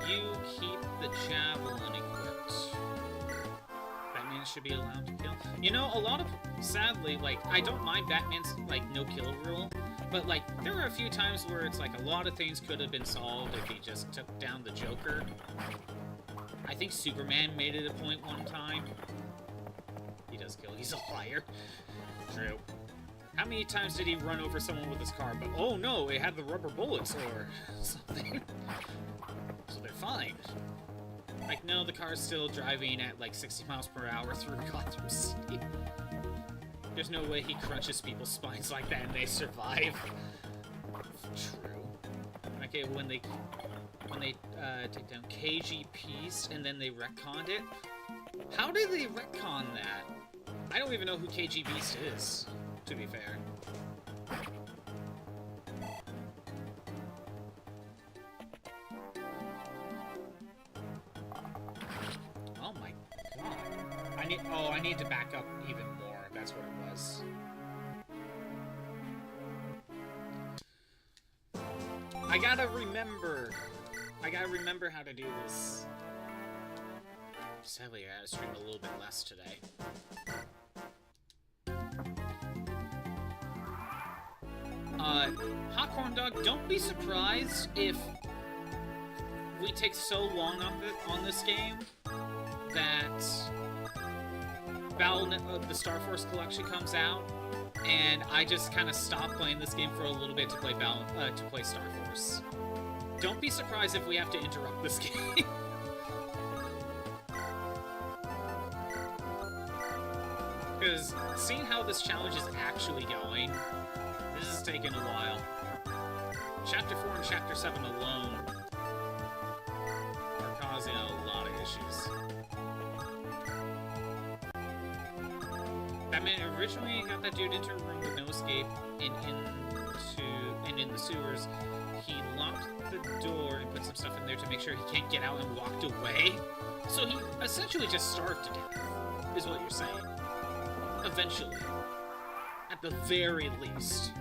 You keep the javelin equipped. Batman should be allowed to kill. You know, a lot of, sadly, like, I don't mind Batman's, like, no-kill rule, but, like, there were a few times where it's like a lot of things could have been solved if he just took down the Joker. I think Superman made it a point one time. He does kill. He's a liar. True. How many times did he run over someone with his car, but oh no, it had the rubber bullets or something. So they're fine. Like, no, the car's still driving at like 60 miles per hour through Gotham City. There's no way he crunches people's spines like that and they survive. True. Okay, when they take down KG Beast and then they retconned it. How did they retcon that? I don't even know who KG Beast is, to be fair. Oh my god. I need to back up even more. That's what it was. I gotta remember how to do this. Sadly, I gotta stream a little bit less today. Hot Corn Dog, don't be surprised if we take so long on this game that the Star Force collection comes out, and I just kind of stop playing this game for a little bit to play Star Force. Don't be surprised if we have to interrupt this game. Because seeing how this challenge is actually going, this is taking a while. Chapter 4 and Chapter 7 alone are causing a lot of issues. Batman originally got that dude into a room with no escape, and in the sewers, he locked the door and put some stuff in there to make sure he can't get out and walked away. So he essentially just starved to death, is what you're saying. Eventually. At the very least.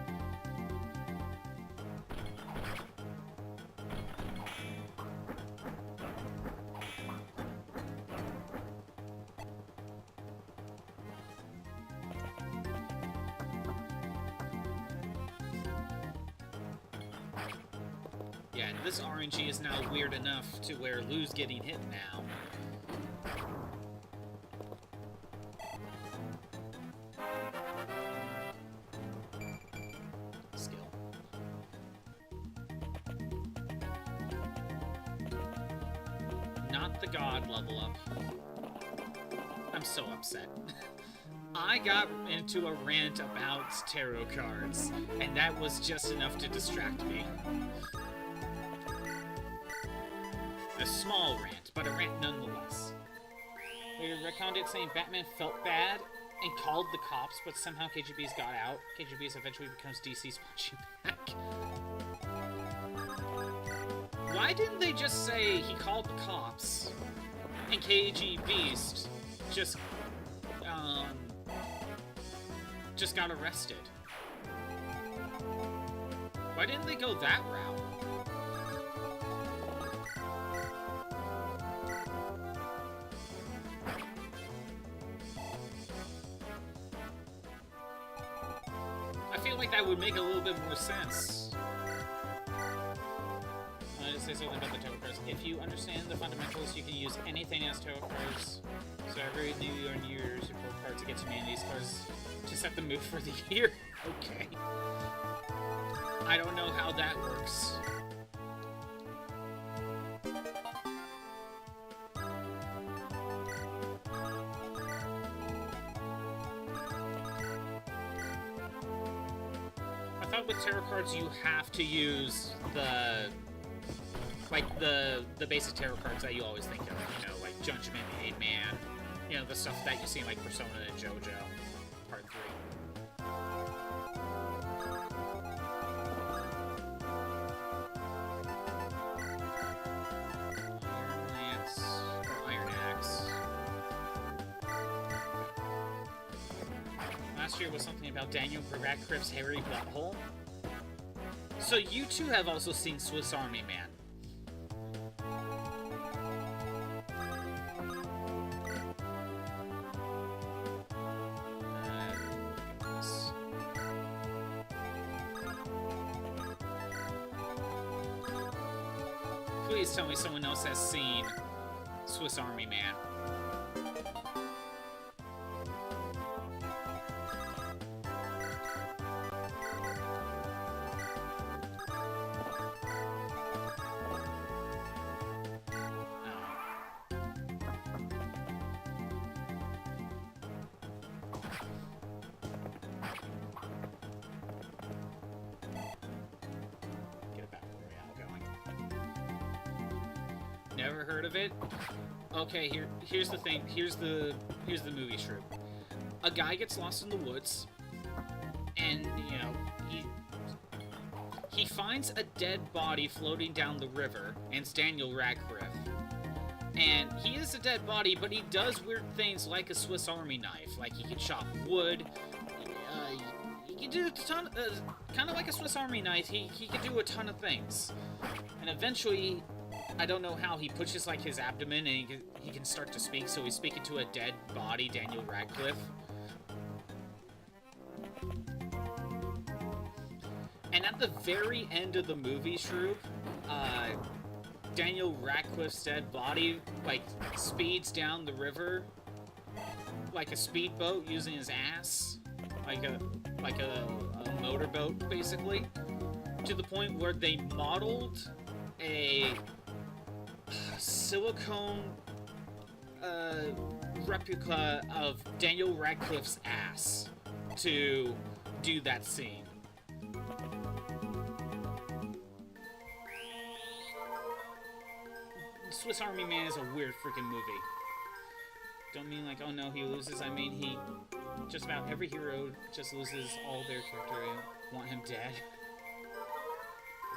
Yeah, and this RNG is now weird enough to where Lou's getting hit now. Skill. Not the God level up. I'm so upset. I got into a rant about tarot cards, and that was just enough to distract me. A small rant, but a rant nonetheless. They retconned it saying Batman felt bad and called the cops, but somehow KGB's got out. KGB's eventually becomes DC's punching bag. Why didn't they just say he called the cops and KG Beast just just got arrested. Why didn't they go that route? I feel like that would make a little bit more sense. I just say something about the tarot cards. If you understand the fundamentals, you can use anything as tarot cards. So every New Year and New Year's, you pull cards to get humanities cards to set the mood for the year. Okay. I don't know how that works. I thought with tarot cards you have to use the basic tarot cards that you always think of, you know, like Judgment, Aid Man, you know, the stuff that you see in like Persona and JoJo Part 3. Iron Lance, or Iron Axe. Last year was something about Daniel Radcliffe's hairy butthole. So you two have also seen Swiss Army Man. Please tell me someone else has seen Swiss Army Man. Never heard of it? Okay, here's the thing. Here's the movie trope. A guy gets lost in the woods, and you know he finds a dead body floating down the river, and it's Daniel Radcliffe. And he is a dead body, but he does weird things like a Swiss Army knife. Like he can chop wood. He can do a ton, kind of like a Swiss Army knife. He can do a ton of things, and eventually, I don't know how, he pushes like his abdomen and he can start to speak, so he's speaking to a dead body, Daniel Radcliffe. And at the very end of the movie, Shroop, Daniel Radcliffe's dead body like speeds down the river like a speedboat using his ass, like a motorboat basically, to the point where they modeled a silicone replica of Daniel Radcliffe's ass to do that scene. Swiss Army Man is a weird freaking movie. Don't mean like, oh no, he loses. I mean, he just about every hero just loses all their character and want him dead.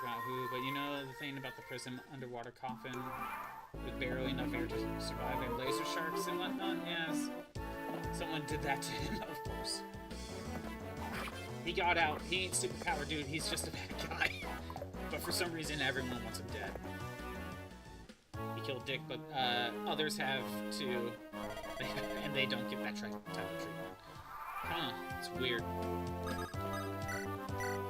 Forgot who, but you know the thing about the prison underwater coffin with barely enough air to survive and laser sharks and whatnot? Yes. Someone did that to him, of course. He got out. He ain't superpower, dude. He's just a bad guy. But for some reason, everyone wants him dead. He killed Dick, but others have too. And they don't get that type of treatment. Huh. It's weird.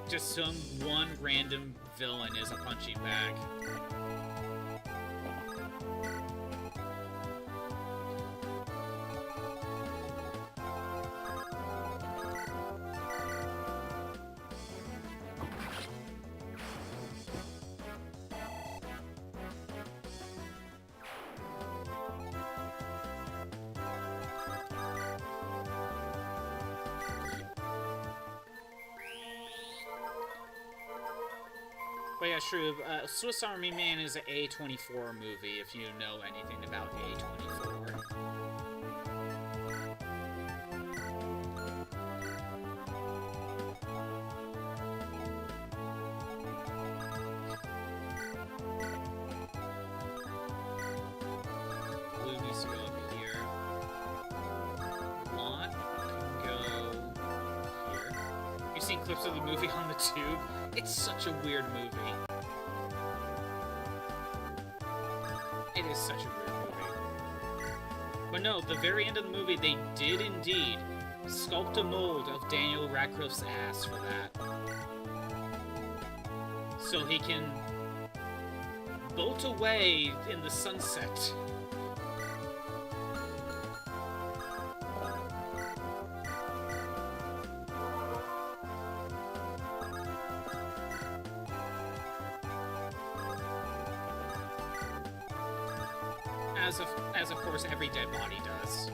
Just some one random villain is a punching bag. But yeah, true. Swiss Army Man is an A24 movie, if you know anything about A24. Blue needs to go up here. Lot. clips of the movie on the tube. It's such a weird movie. It is such a weird movie. But no, the very end of the movie, they did indeed sculpt a mold of Daniel Radcliffe's ass for that. So he can bolt away in the sunset. As of course every dead body does.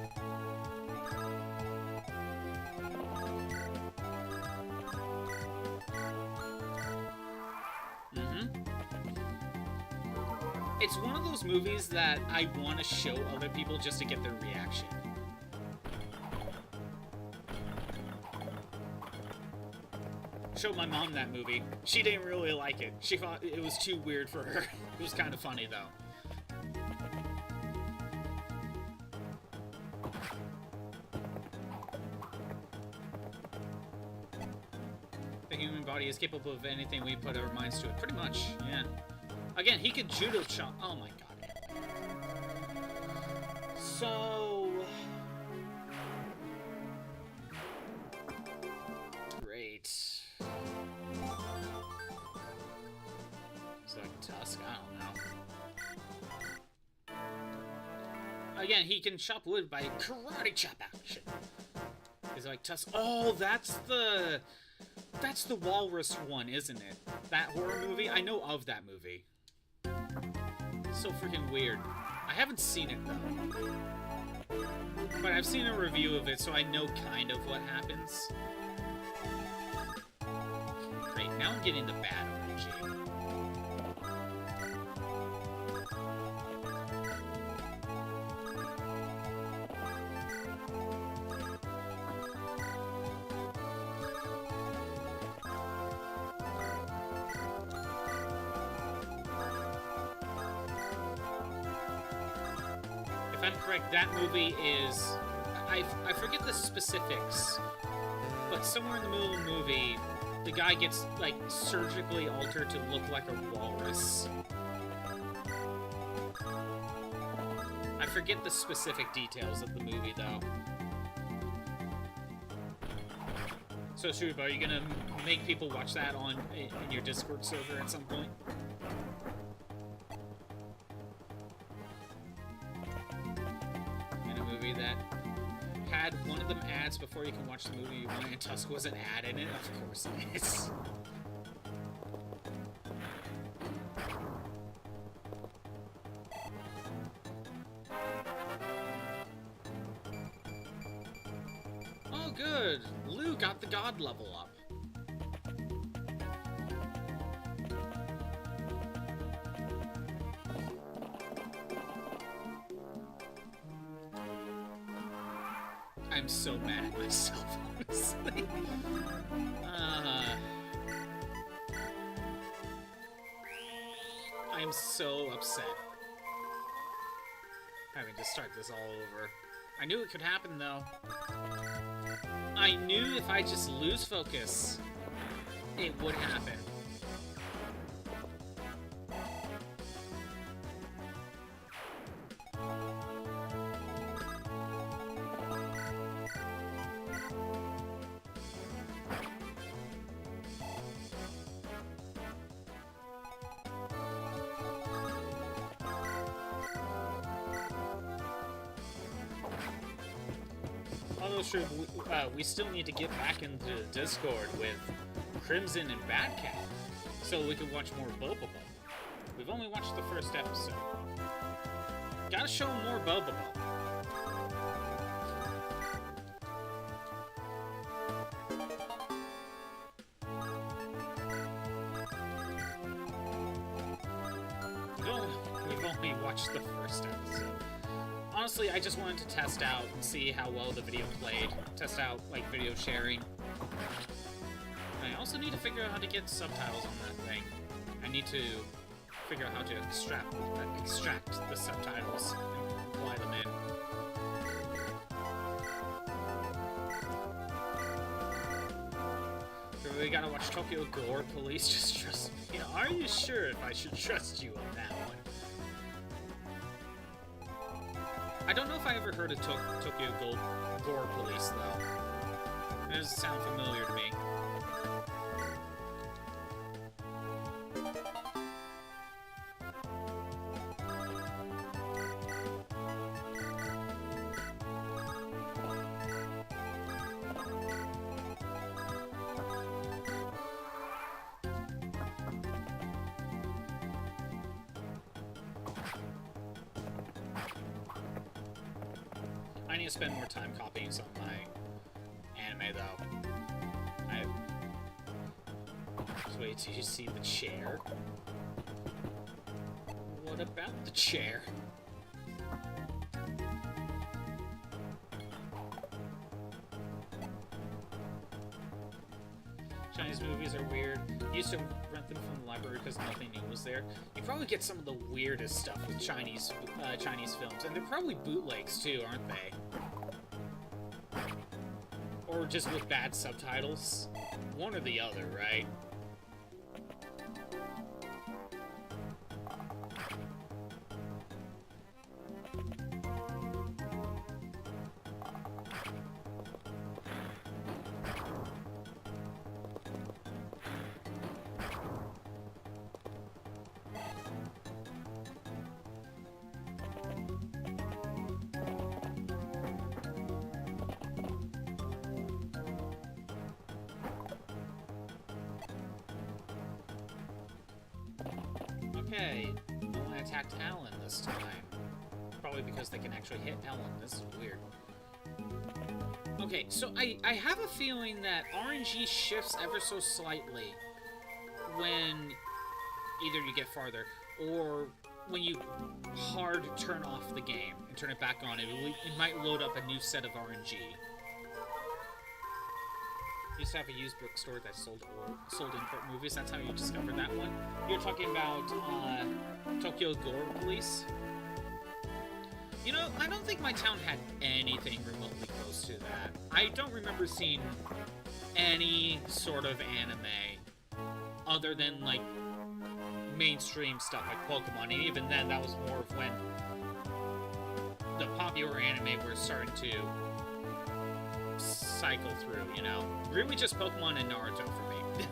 It's one of those movies that I want to show other people just to get their reaction. Showed my mom that movie. She didn't really like it. She thought it was too weird for her. It was kind of funny though. The human body is capable of anything we put our minds to it. Pretty much, yeah. Again, he could judo chop. Oh my god. So... Great. Is that Tusk? I don't know. Again, he can chop wood by karate chop action. Is it like Tusk? Oh, that's the Walrus one, isn't it? That horror movie? I know of that movie. So freaking weird. I haven't seen it though. But I've seen a review of it, so I know kind of what happens. Great, now I'm getting the bad energy. If I'm correct, that movie is... I forget the specifics, but somewhere in the middle of the movie, the guy gets, like, surgically altered to look like a walrus. I forget the specific details of the movie, though. So, Shuba, are you gonna make people watch that in your Discord server at some point? That had one of them ads before you can watch the movie you want, and Tusk was an ad in it? Of course it is. Oh good! Lou got the god level up. I'm so mad at myself, honestly. I'm so upset. Having to start this all over. I knew it could happen, though. I knew if I just lose focus, it would happen. Although, sure, we still need to get back into Discord with Crimson and Badcat, so we can watch more Boba Bubble. We've only watched the first episode. Gotta show more Boba Bubble. We've only watched the first episode. Honestly, I just wanted to test out and see how well the video played. Test out, like, video sharing. I also need to figure out how to get subtitles on that thing. I need to figure out how to extract the subtitles and apply them in. we gotta watch Tokyo Gore Police. Just trust me. Are you sure if I should trust you on that one? I don't know if I ever heard of Tokyo Gore Police, though. It doesn't sound familiar to me. I need to spend more time copying some of my anime, though. Just wait till you see the chair. What about the chair? Chinese movies are weird. Used to rent them from the library because nothing new was there. You probably get some of the weirdest stuff with Chinese films, and they're probably bootlegs too, aren't they? Or just with bad subtitles. One or the other, right? Okay, no one attacked Alan this time. Probably because they can actually hit Alan. This is weird. Okay, so I have a feeling that RNG shifts ever so slightly when either you get farther or when you hard turn off the game and turn it back on. It might load up a new set of RNG. Used to have a used bookstore that sold import movies. That's how you discovered that one. You're talking about Tokyo Gore Police. You know, I don't think my town had anything remotely close to that. I don't remember seeing any sort of anime other than, like, mainstream stuff like Pokemon. And even then, that was more of when the popular anime were starting to cycle through, you know? Really just Pokemon and Naruto for me.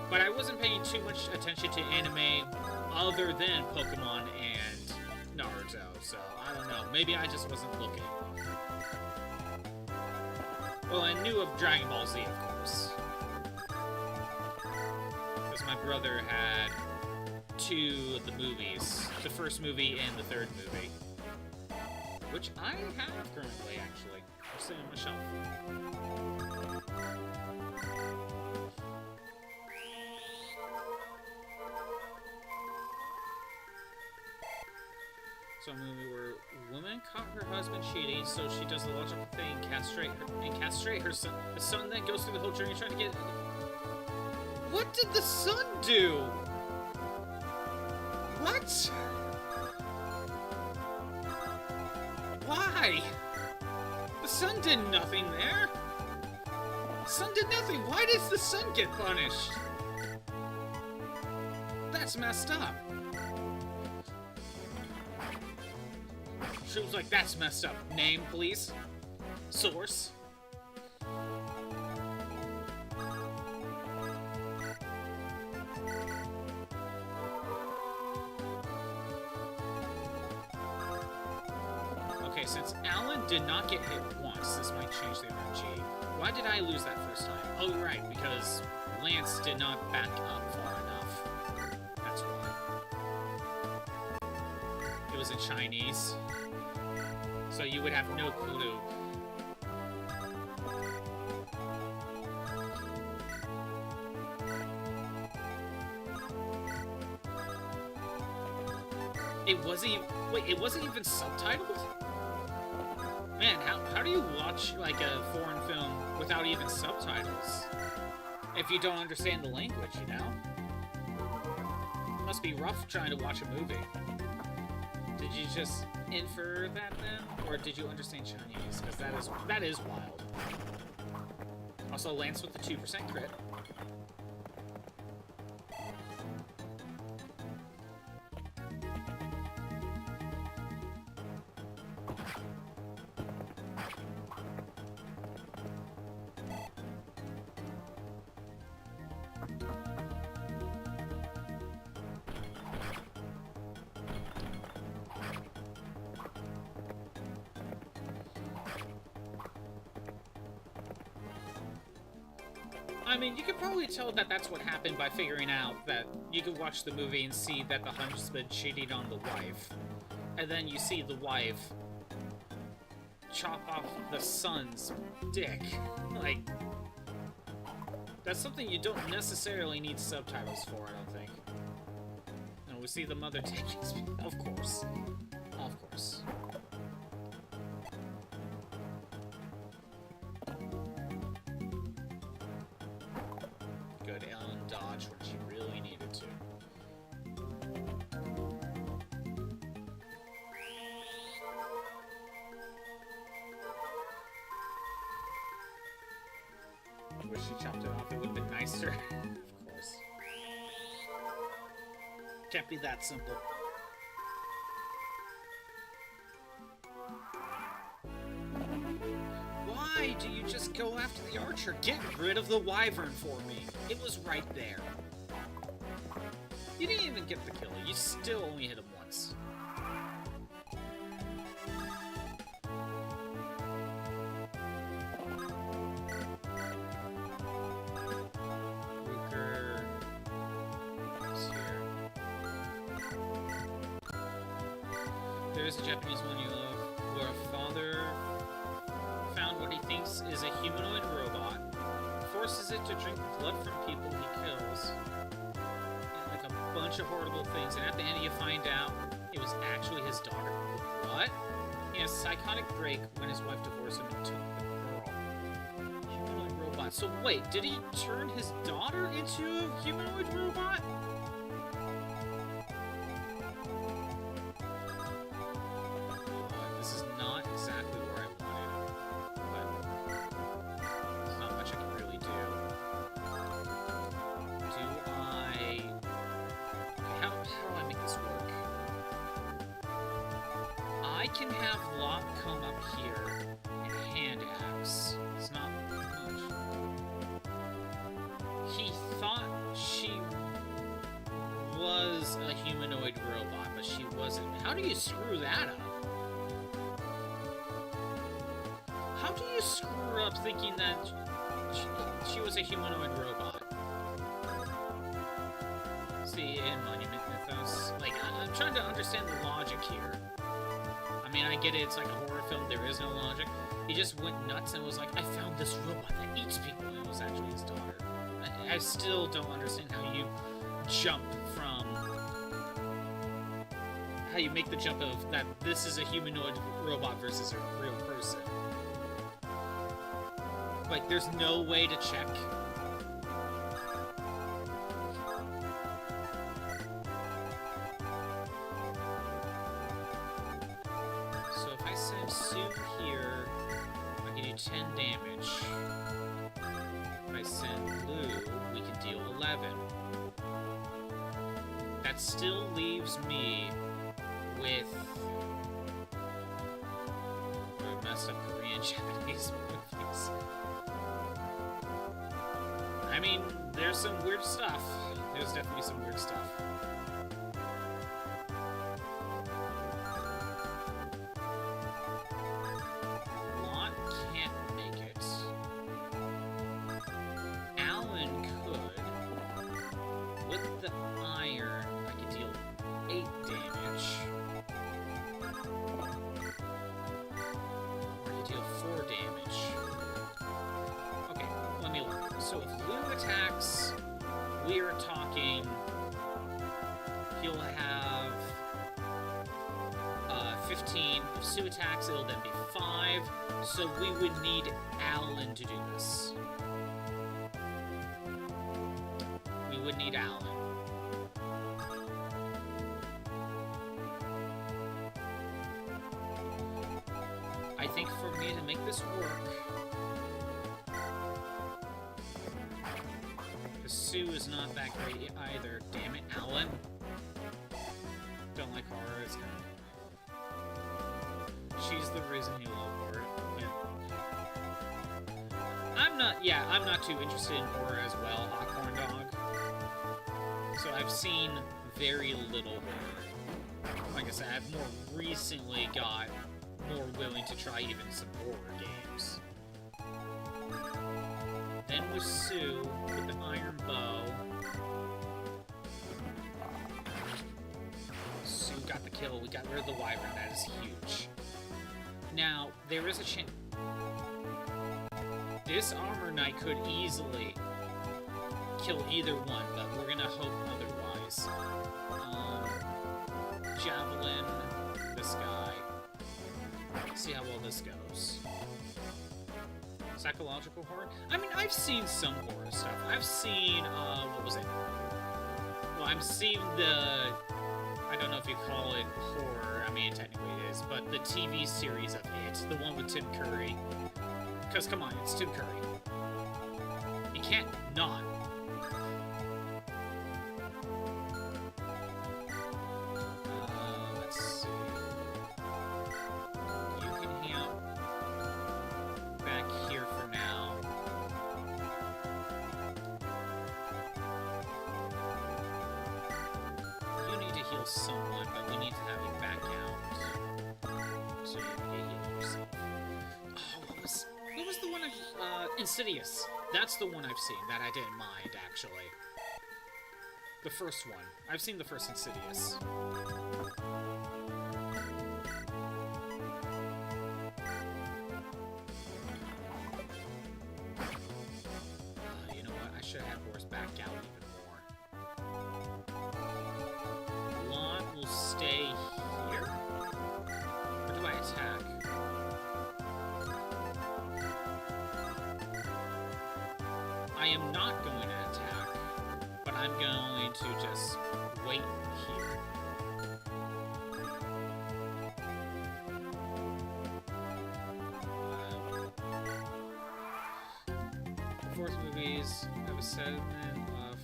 But I wasn't paying too much attention to anime other than Pokemon and Naruto, so I don't know. Maybe I just wasn't looking. Well, I knew of Dragon Ball Z, of course. Because my brother had 2 of the movies. The first movie and the third movie. Which I have currently, actually. They're sitting on my shelf. So a movie where woman caught her husband cheating, so she does the logical thing and castrate her son. The son then goes through the whole journey trying to get... What did the son do? What? Why? The son did nothing there. The son did nothing. Why does the son get punished? That's messed up. She was like, that's messed up. Name, please. Source. Okay, since Alan did not get hit once, this might change the RNG. Why did I lose that first time? Oh, right, because Lance did not back up far enough. That's why. It was in Chinese. So you would have no clue. It wasn't even... Wait, it wasn't even subtitled? Man, how do you watch, like, a foreign film without even subtitles? If you don't understand the language, you know? It must be rough trying to watch a movie. Did you just infer that then? Or did you understand Chinese? Because that is wild. Also, Lance with the 2% crit. I mean, you could probably tell that that's what happened by figuring out that you could watch the movie and see that the husband cheated on the wife. And then you see the wife chop off the son's dick. Like, that's something you don't necessarily need subtitles for, I don't think. And we see the mother take his... Of course. Of course. Good, Ellen dodged when she really needed to. I wish she chopped it off, it would have been nicer. Of course. Can't be that simple. Why do you just go after the archer? Get rid of the wyvern for me. It was right there. You didn't even get the kill. You still only hit him once. Ruker is here. There is a Japanese one you love, where a father found what he thinks is a humanoid robot, forces it to drink blood from people he kills, and like a bunch of horrible things, and at the end you find out it was actually his daughter. What? He has a psychotic break when his wife divorced him and took the girl. Humanoid robot. So wait, did he turn his daughter into a humanoid robot? This is not exactly where I wanted, but there's not much I can really do. Do I... Okay, how do I make this work? I can have Locke come up here and hand axe. It's not much. He thought she was a humanoid robot, but she wasn't. How do you screw that up? How do you screw up thinking that she was a humanoid robot? See, in Monument Mythos, like, I'm trying to understand the logic here. I mean, I get it, it's like a horror film, there is no logic. He just went nuts and was like, I found this robot that eats people, and it was actually his daughter. I still don't understand how you jump from... How you make the jump of that this is a humanoid robot versus a real person. Like, there's no way to check. So if I send Sue here, I can do 10 damage. If I send Lou, we can deal 11. That still leaves me with... I messed up Korean Japanese movies. I mean, there's some weird stuff. There's definitely some weird stuff. Lot can't make it. Alan could. With the iron, I could deal 8 damage. Or I could deal 4 damage. Okay, let me look. So if Lou attacks, we are talking, he'll have 15. If Sue attacks, it'll then be 5. So we would need Alan to do this. We would need Alan. I think for me to make this work, Sue is not that great either. Damn it, Alan. Don't like horror. It's kind of... She's the reason you love horror. Yeah. I'm not too interested in horror as well, Hawkhorn Dog. So I've seen very little horror. Like I said, I've more recently got more willing to try even some horror games. Then with Sue with the iron bow. Sue got the kill. We got rid of the wyvern. That is huge. Now, there is a chance. This armor knight could easily kill either one, but we're gonna hope otherwise. Javelin, this guy. See how well this goes. Psychological horror? I mean, I've seen some horror stuff. I've seen, what was it? Well, I've seen the... I don't know if you call it horror. I mean, technically it is. But the TV series of it. The one with Tim Curry. Because, come on, it's Tim Curry. You can't not. Let's see. You can hang out back here for now. You need to heal someone, but we need to have you back out. So you can heal yourself. Oh, what was the one Insidious. That's the one I've seen that I didn't mind, actually. The first one. I've seen the first Insidious. You know what? I should have Boris back out even more. Lon will stay here? Or do I attack? I am not going to attack, but I'm going to just wait here. The fourth movies have a segment of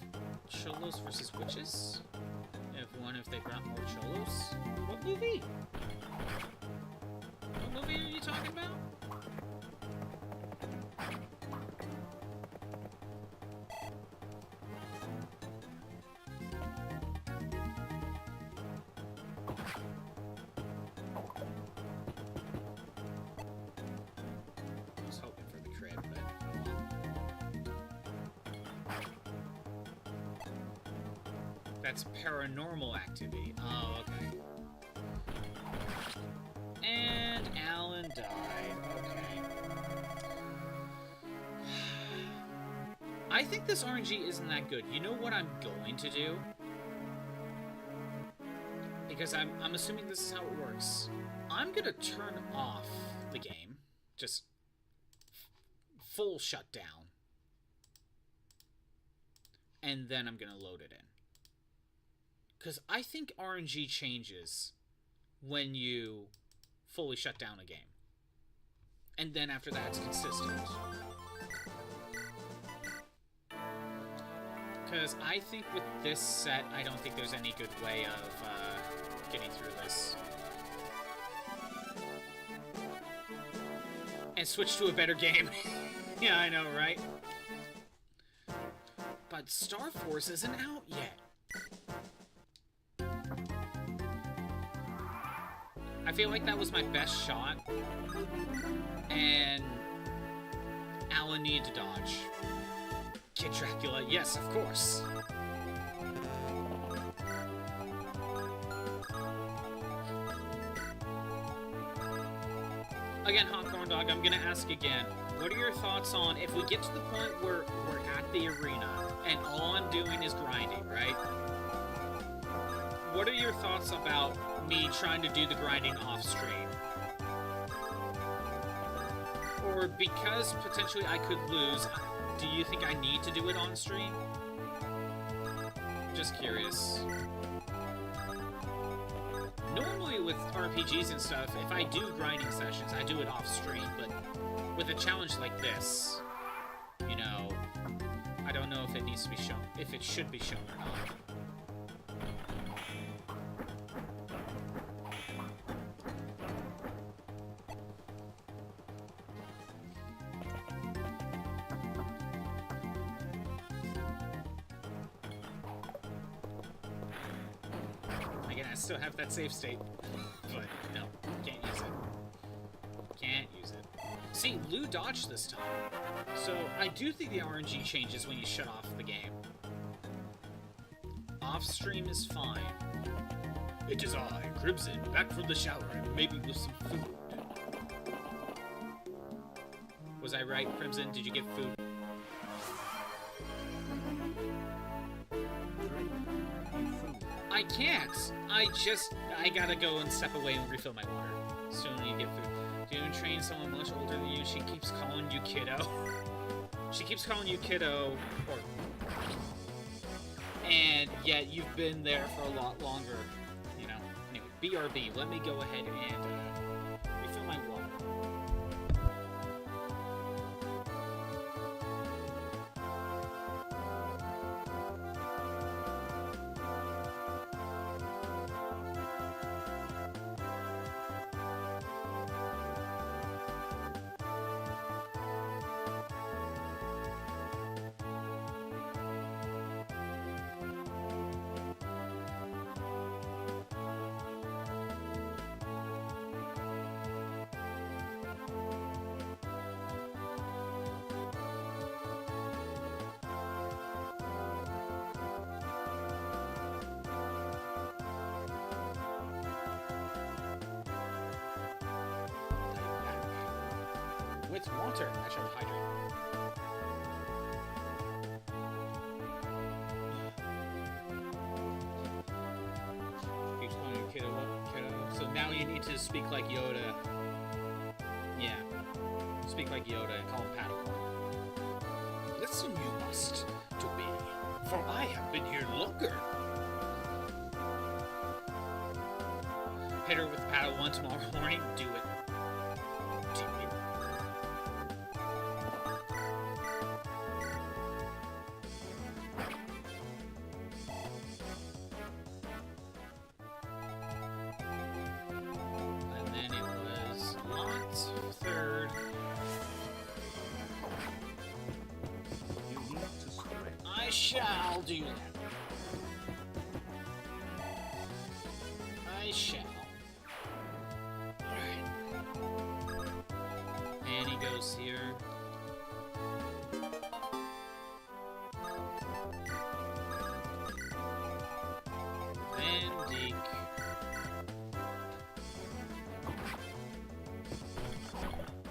cholos versus witches. If they brought more cholos. What movie? What movie are you talking about? That's paranormal activity. Oh, okay. And Alan died. Okay. I think this RNG isn't that good. You know what I'm going to do? Because I'm assuming this is how it works. I'm gonna turn off the game. Just full shutdown. And then I'm gonna load it in. Because I think RNG changes when you fully shut down a game. And then after that, it's consistent. Because I think with this set, I don't think there's any good way of getting through this. And switch to a better game. Yeah, I know, right? But Star Force isn't out yet. I feel like that was my best shot, and Alan needed to dodge. Kid Dracula, yes, of course. Again, Hot Corn Dog, I'm gonna ask again, what are your thoughts on if we get to the point where we're at the arena, and all I'm doing is grinding, right? What are your thoughts about me trying to do the grinding off stream? Or because potentially I could lose, do you think I need to do it on stream? Just curious. Normally with RPGs and stuff, if I do grinding sessions, I do it off stream, but with a challenge like this, you know, I don't know if it needs to be shown, if it should be shown or not. Still have that save state, but no, can't use it. Can't use it. See, Lou dodged this time. So, I do think the RNG changes when you shut off the game. Off-stream is fine. It is I, Crimson, back from the shower, and maybe with some food. Was I right, Crimson? Did you get food? I can't! I gotta go and step away and refill my water. Soon you get food. Do you train someone much older than you? She keeps calling you kiddo. She keeps calling you kiddo, and yet you've been there for a lot longer, you know. Anyway, BRB, let me go ahead and refill my water. With water, I shall hydrate. Keeps calling you kiddo up, kiddo. So now you need to speak like Yoda. Yeah. Speak like Yoda and call him Padawan. Listen, you must, to me, for I have been here longer. Hit her with Padawan tomorrow morning, do it. I shall do that. I shall. Alright. And he goes here. Van Dijk.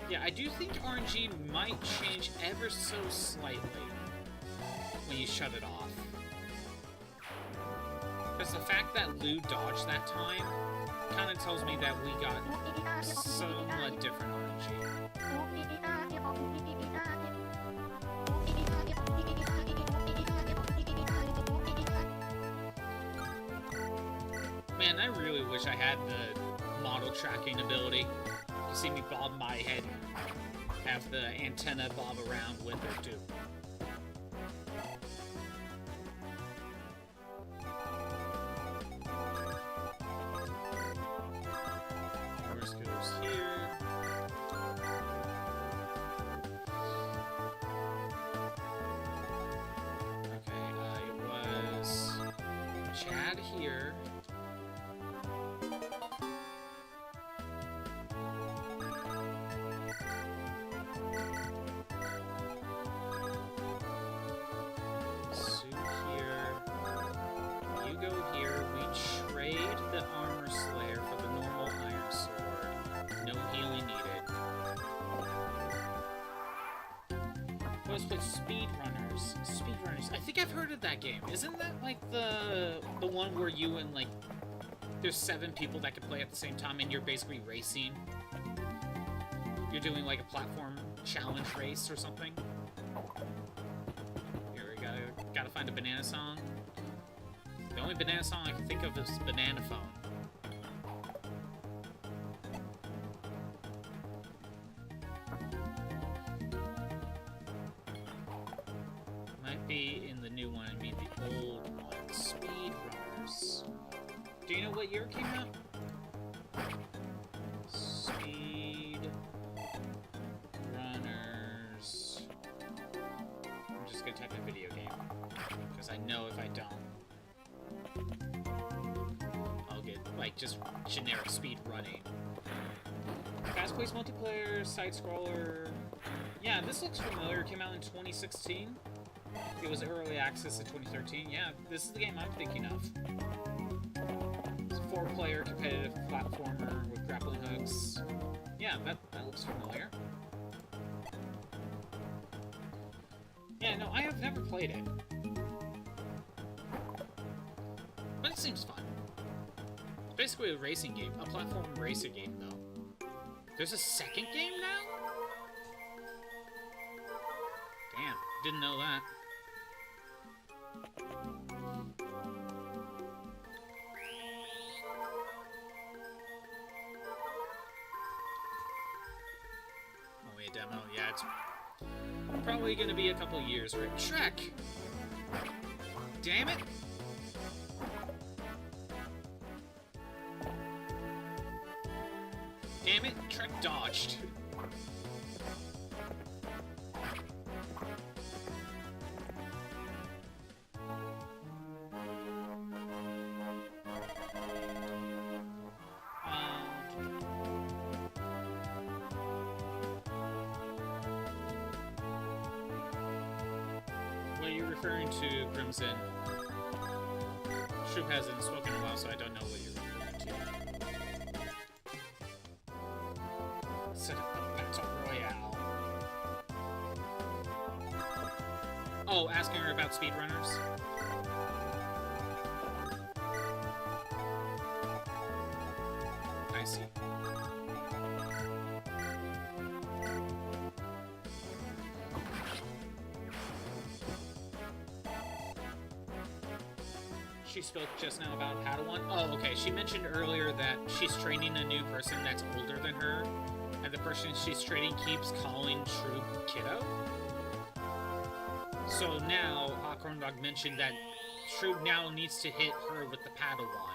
Yeah, I do think RNG might change ever so slightly when you shut it off. Because the fact that Lou dodged that time kind of tells me that we got somewhat different RNG. Man, I really wish I had the model tracking ability. You see me bob my head, have the antenna bob around with it too. Chad here. Sue here. You go here. We trade the Armor Slayer for the normal Iron Sword. No healing needed. Let's play Speedrunners. Speedrunners. I think I've heard of that game. Isn't that like the one where you and like there's 7 people that can play at the same time and you're basically racing? You're doing like a platform challenge race or something? Here we gotta find a banana song. The only banana song I can think of is Banana Phone. Be in the new one and be the old one. Speedrunners. Do you know what year it came out? Speedrunners. I'm just gonna type in video game. Because I know if I don't, I'll get, like, just generic speed running. Fast-paced multiplayer, side-scroller. Yeah, this looks familiar. It came out in 2016. It was early access in 2013. Yeah, this is the game I'm thinking of. It's a 4-player competitive platformer with grappling hooks. Yeah, that looks familiar. Yeah, no, I have never played it. But it seems fun. Basically a racing game. A platform racing game, though. There's a second game now? Damn, didn't know that. Only a demo? Yeah, it's probably gonna be a couple years, right? Shrek! Damn it! Damn it, Trek dodged. What are you referring to, Crimson? Shroop hasn't spoken in a while, so I don't know what you're referring to. Set up a battle royale. Oh, asking her about speedrunners? I see. She spoke just now about Padawan. Oh, okay. She mentioned earlier that she's training a new person that's older than her, and the person she's training keeps calling Shroop Kiddo. So now, Corndog mentioned that Shroop now needs to hit her with the Padawan.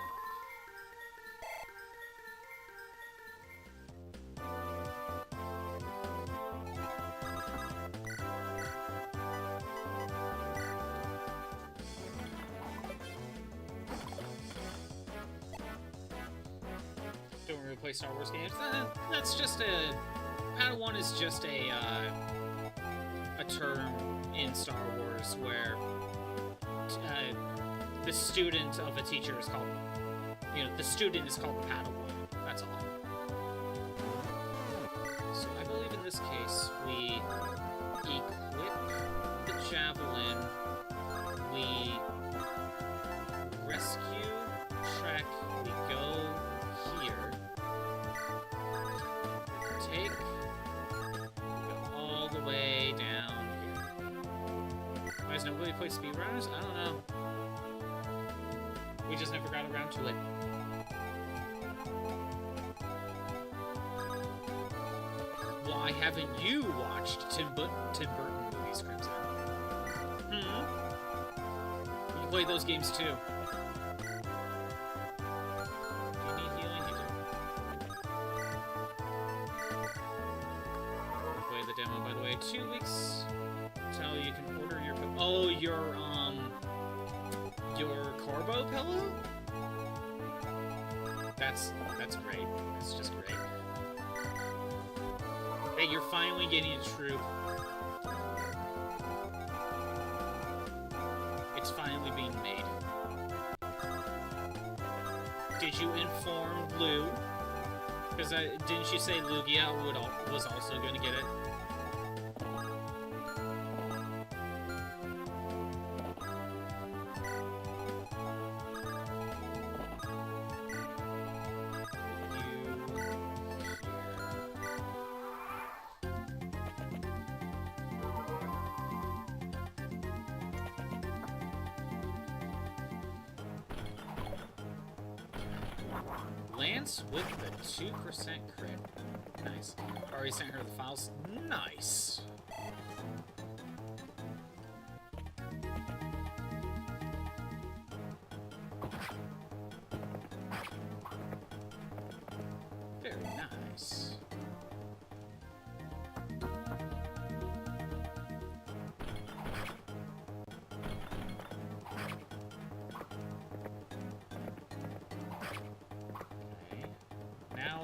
Don't really play Star Wars games. That's just a... Padawan is just a term in Star Wars where the student of a teacher is called... You know, the student is called the Padawan. That's all. So I believe in this case, we equip the Javelin, we rescue Shrek, we go here, take, go all the way down here. Why does nobody play speedrunners? I don't know. We just never got around to it. Why haven't you watched Tim Burton movies, Crimson? You can play those games too. Do you need healing? You do. Play the demo, by the way. 2 weeks until you can order your... Oh, your Corbo pillow? That's great. That's just great. Hey, you're finally getting a troop. It's finally being made. Did you inform Lou? Because didn't you say Lugia was also going to get it? Lance with the 2% crit. Nice. Already sent her the files. Nice. Very nice.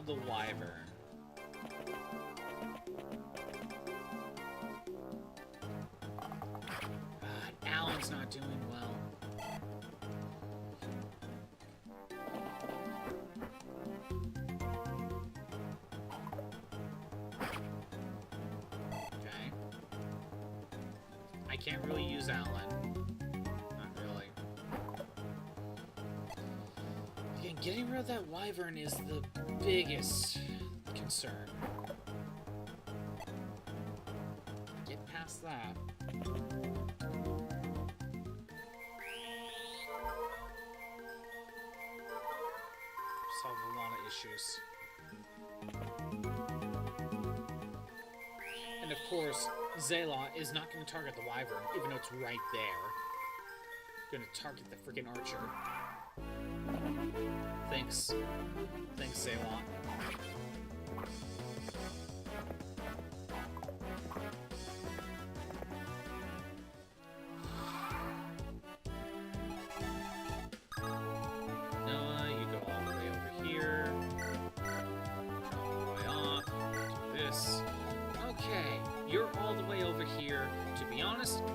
The Wyvern. is not doing well. Okay. I can't really use Alan. Not really. Again, getting rid of that wyvern is the biggest concern. Get past that. Solve a lot of issues. And of course, Zayla is not going to target the wyvern, even though it's right there. Going to target the freaking archer. Thanks. Thanks, Zayla.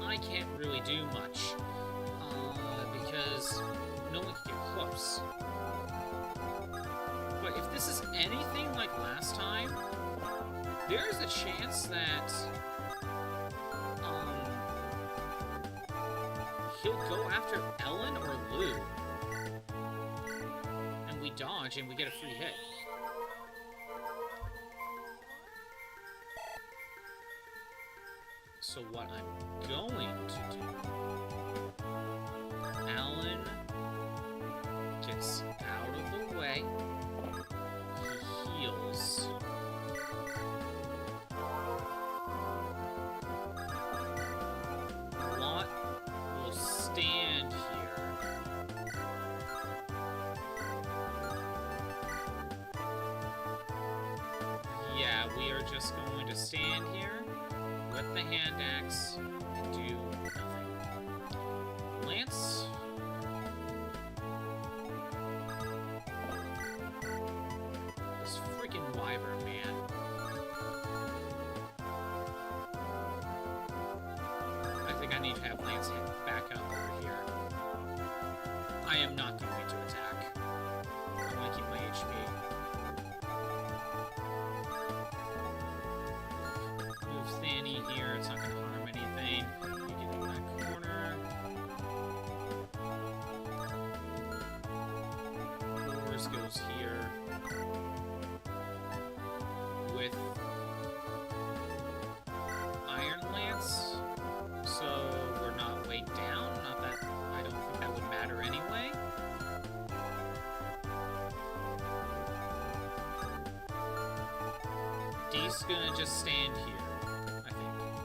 I can't really do much, because no one can get close. But if this is anything like last time, there's a chance that, he'll go after Ellen or Lou. And we dodge and we get a free hit. So what I'm going to do, Alan gets out of the way, he heals, Lot will stand here, yeah, we are just going to stand here with the hand axe and do nothing. Lance. This freaking wyvern, man. I think I need to have Lance back up over here. I am not going to attack. I want to keep my HP. Here, it's not going to harm anything. You get in that corner. Wars goes here with Iron Lance, so we're not weighed down. Not that I don't think that would matter anyway. Dee's gonna just stand here.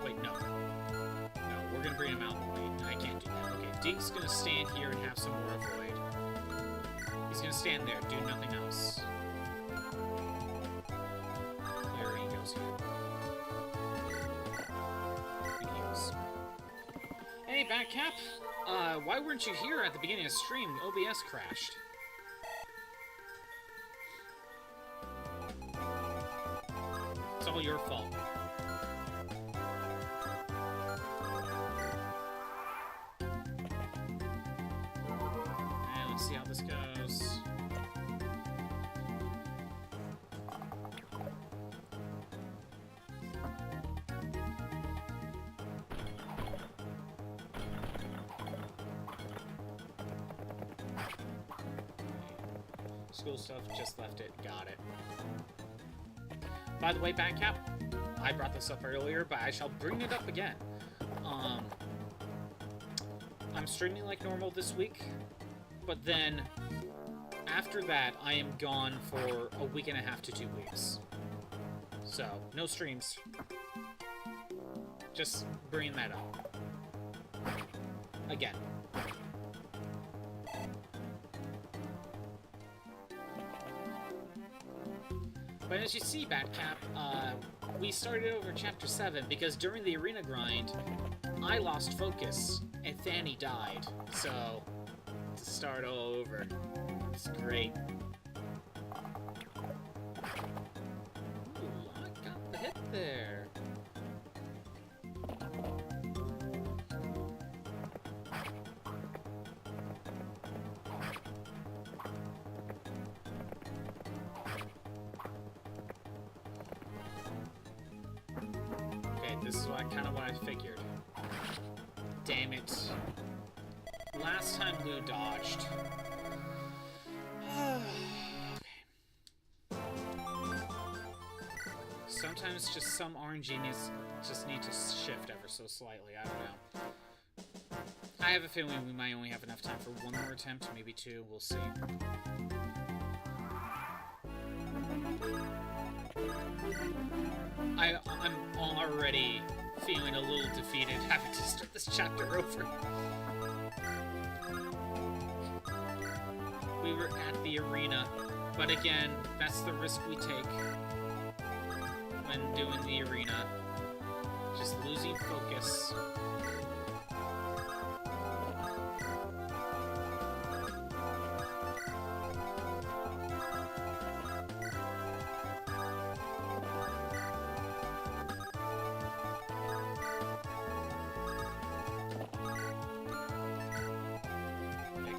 Wait, no. No, we're gonna bring him out. Wait, I can't do that. Okay, Deke's gonna stand here and have some more avoid. He's gonna stand there, do nothing else. There he goes here. He heals. Hey, Batcap! Why weren't you here at the beginning of the stream? OBS crashed. It's all your fault. See how this goes. School stuff, just left it, got it. By the way, Batcap, I brought this up earlier, but I shall bring it up again. I'm streaming like normal this week. But then, after that, I am gone for a week and a half to 2 weeks. So, no streams. Just bringing that up. Again. But as you see, Batcap, we started over Chapter 7 because during the arena grind, I lost focus and Fanny died. So... start all over. It's great. Ooh, I got the hit there. This is kind of what I figured. Damn it. Last time Lou dodged. Sometimes just some RNG just need to shift ever so slightly. I don't know. I have a feeling we might only have enough time for one more attempt, maybe two. We'll see. I'm already feeling a little defeated having to start this chapter over. We were at the arena, but again, that's the risk we take when doing the arena. Just losing focus.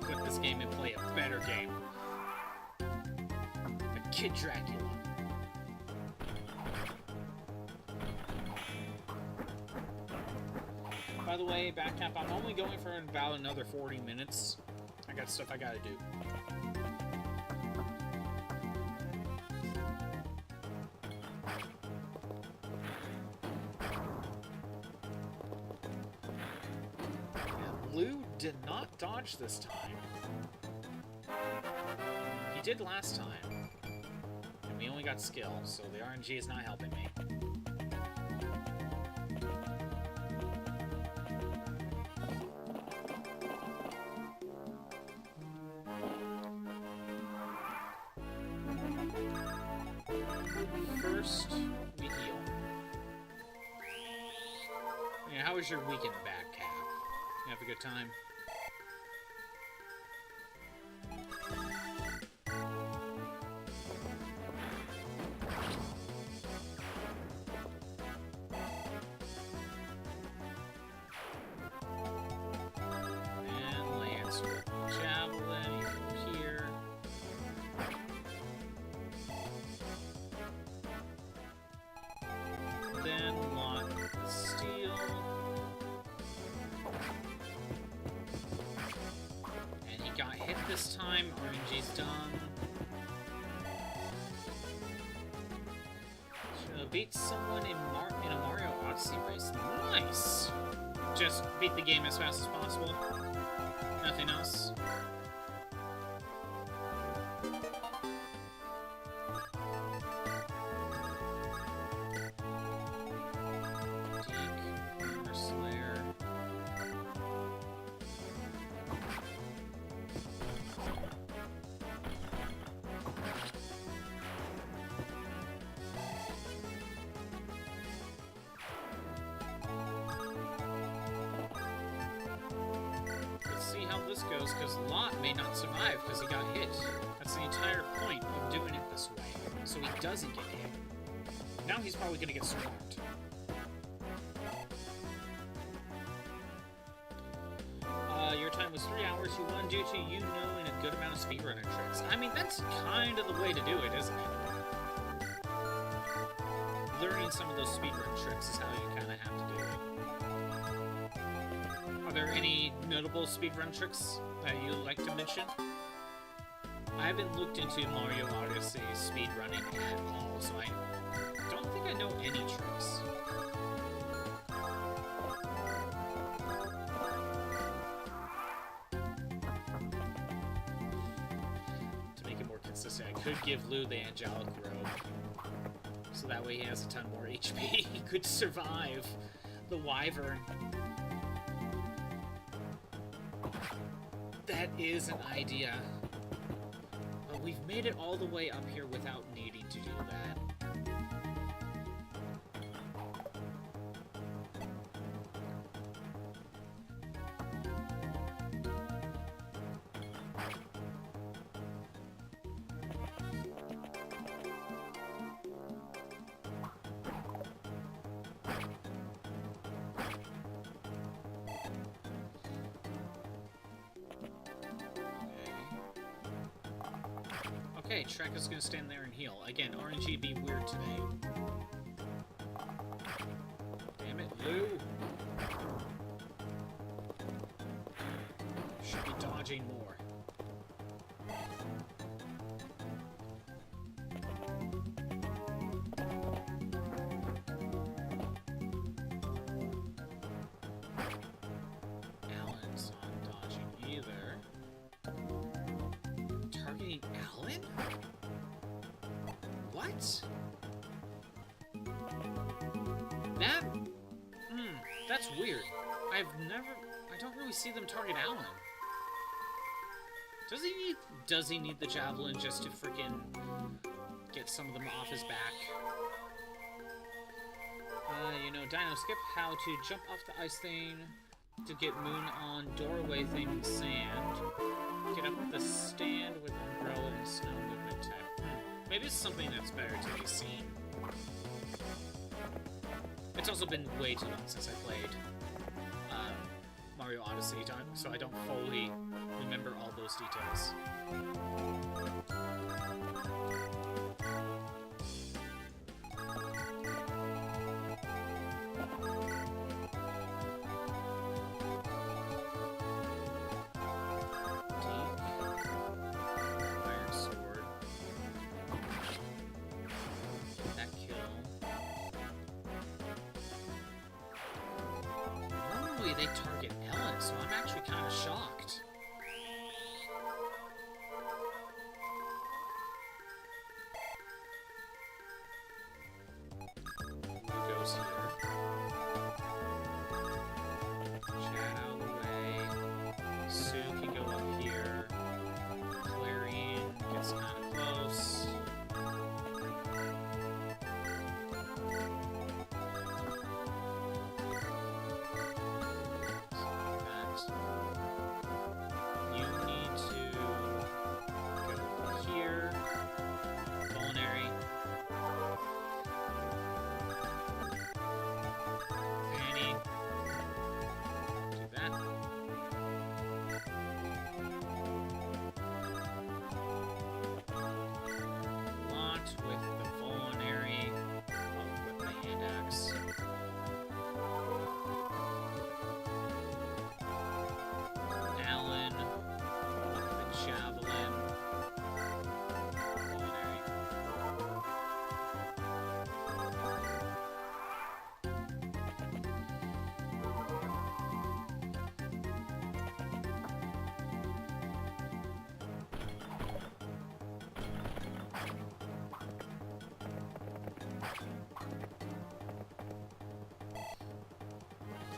Quit this game and play a better game. A Kid Dracula. By the way, Backcap, I'm only going for about another 40 minutes. I got stuff I gotta do. And Lou did not dodge this time. He did last time. And we only got skill, so the RNG is not helping me. First, we heal. Yeah, how was your weekend, Backcap? You have a good time? And Lance with Javelin, you go here. Then lock the steel. And he got hit this time. RNG's done. So beat someone in a Mario Odyssey race. Nice! Just beat the game as fast as possible. Nothing else. This goes, because Lot may not survive because he got hit. That's the entire point of doing it this way, so he doesn't get hit. Now he's probably going to get swarmed. Your time was 3 hours. You won due to you knowing a good amount of speedrunner tricks. I mean, that's kind of the way to do it, isn't it? Learning some of those speedrun tricks is how you kind of have to do it. Are there any notable speedrun tricks that you would like to mention? I haven't looked into Mario Odyssey speedrunning at all, so I don't think I know any tricks. To make it more consistent, I could give Lou the Angelic Robe, so that way he has a ton more HP. He could survive the Wyvern. That is an idea. But we've made it all the way up here without needing to do that. Okay, Shrek is gonna stand there and heal. Again, RNG be weird today. Damn it. dodging more. Alan's not dodging either. Targeting Alan? What? That's weird. I don't really see them target Alan. Does he need the javelin just to freaking get some of them off his back? You know, Dino, skip how to jump off the ice thing to get Moon on doorway thing in sand. Get up the stand with umbrella and snow movement type. Maybe it's something that's better to be seen. It's also been way too long since I played Mario Odyssey, so I don't fully remember all those details. Iron sword. That kill. Normally they target Ellen, so I'm actually kind of shocked. Who goes here? Chat out of the way. Sue can go up here. Clarion gets kind of close.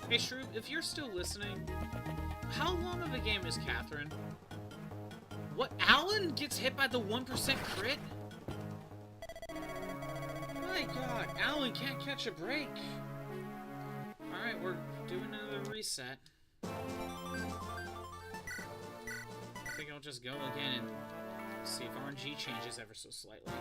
Hey Shroob, if you're still listening, how long of a game is Catherine? What? Alan gets hit by the 1% crit? My god, Alan can't catch a break. Alright, we're doing another reset. I think I'll just go again and see if RNG changes ever so slightly.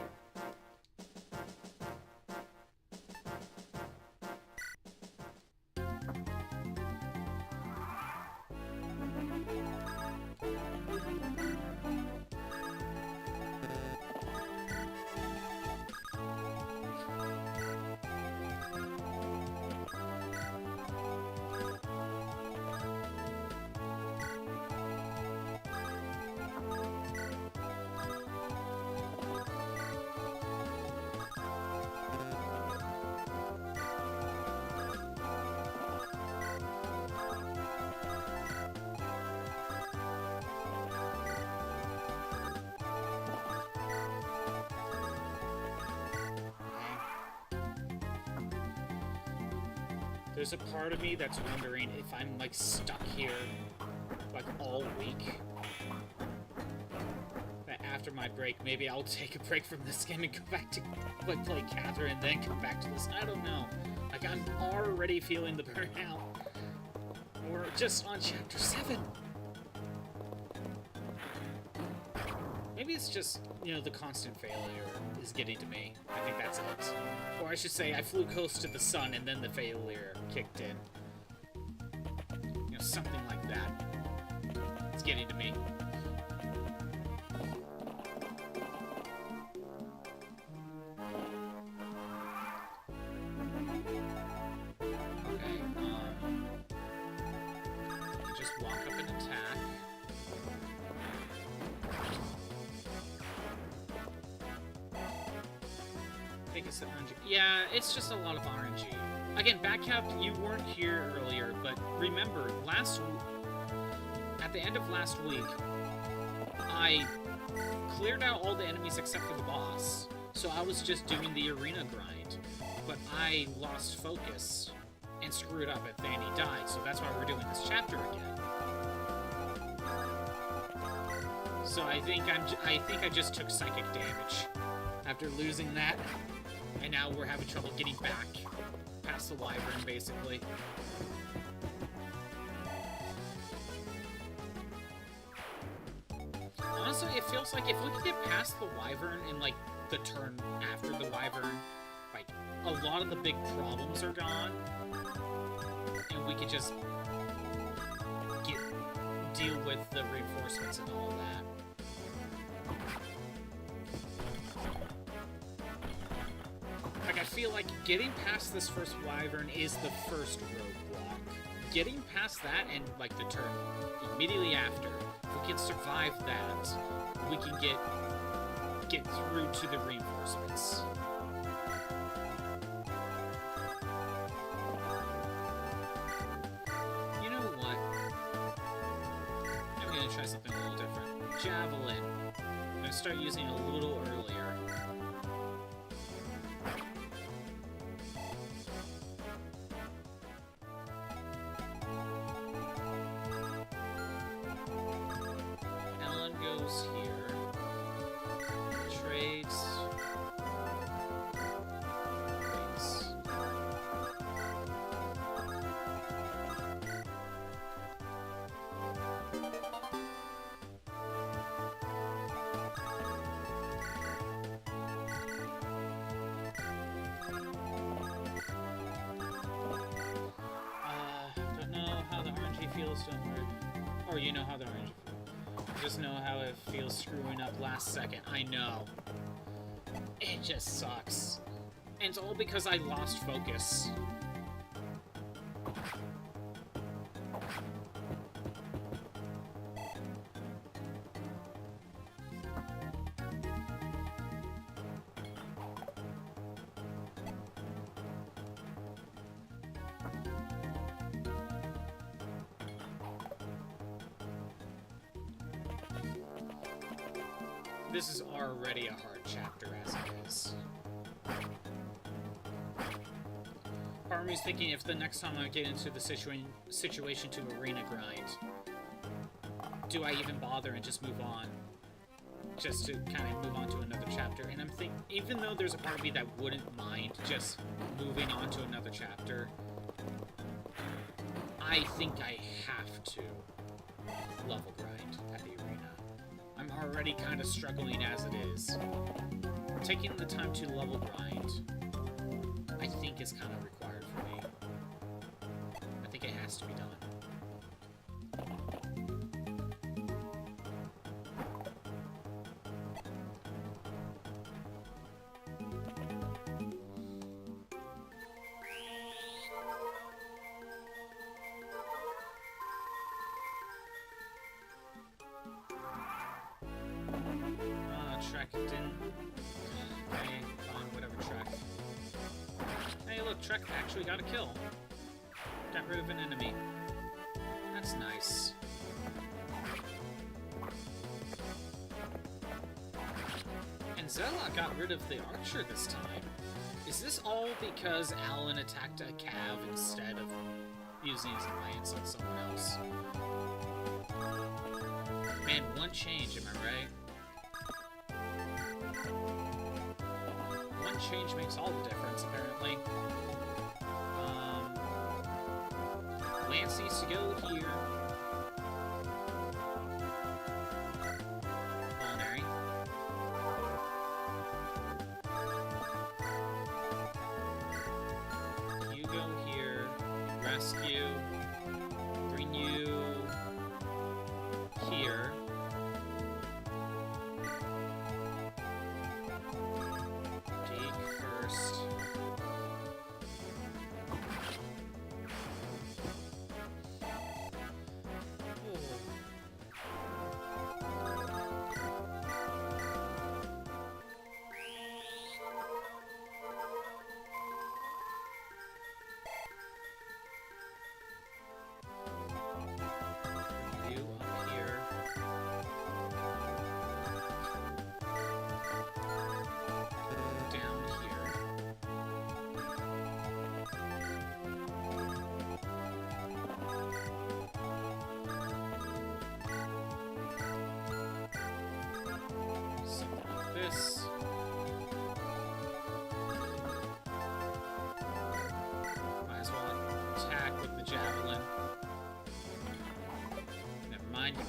There's a part of me that's wondering if I'm, like, stuck here, like, all week. That after my break, maybe I'll take a break from this game and go back to, like, play Catherine and then come back to this. I don't know. Like, I'm already feeling the burnout. We're just on Chapter 7. Maybe it's just, you know, the constant failure is getting to me. I think that's it. Or I should say, I flew close to the sun and then the failure kicked in. You know, something like that. It's getting to me. Okay, you just walk up and attack. it's the RNG. Yeah, it's just a lot of RNG. Again, Backcap, you weren't here earlier, but remember, at the end of last week, I cleared out all the enemies except for the boss. So I was just doing the arena grind, but I lost focus and screwed up and Fanny died, so that's why we're doing this chapter again. So I think I just took psychic damage after losing that, and now we're having trouble getting back past the wyvern, basically. Honestly, it feels like if we could get past the wyvern in, like, the turn after the wyvern, like, a lot of the big problems are gone, and we could just deal with the reinforcements and all that. Like, I feel like getting past this first wyvern is the first roadblock. Getting past that and, like, the turn immediately after, if we can survive that, we can get through to the reinforcements. You know what? I'm gonna try something a little different. Javelin. I'm gonna start using it a little earlier. Ellen goes here. Trades. Don't know how the RNG feels, don't worry. Or you know how the RNG feels. Just know how it feels screwing up last second. I know. It just sucks. And it's all because I lost focus. This is already a hard chapter as it is. Part of me is thinking if the next time I get into the situation to arena grind, do I even bother and just move on? Just to kind of move on to another chapter. And I'm thinking, even though there's a part of me that wouldn't mind just moving on to another chapter, I think I have to level grind at the arena. I'm already kind of struggling as it is. Taking the time to level grind, I think is kind of required for me. I think it has to be done. Track didn't. Okay, fine, whatever, Trek. Hey, look, Trek actually got a kill. Got rid of an enemy. That's nice. And Zella got rid of the archer this time. Is this all because Alan attacked a cav instead of using his alliance on someone else? Man, one change, am I right? One change makes all the difference, apparently. Lance needs to go here. Culinary. You go here. Rescue. Bring you here.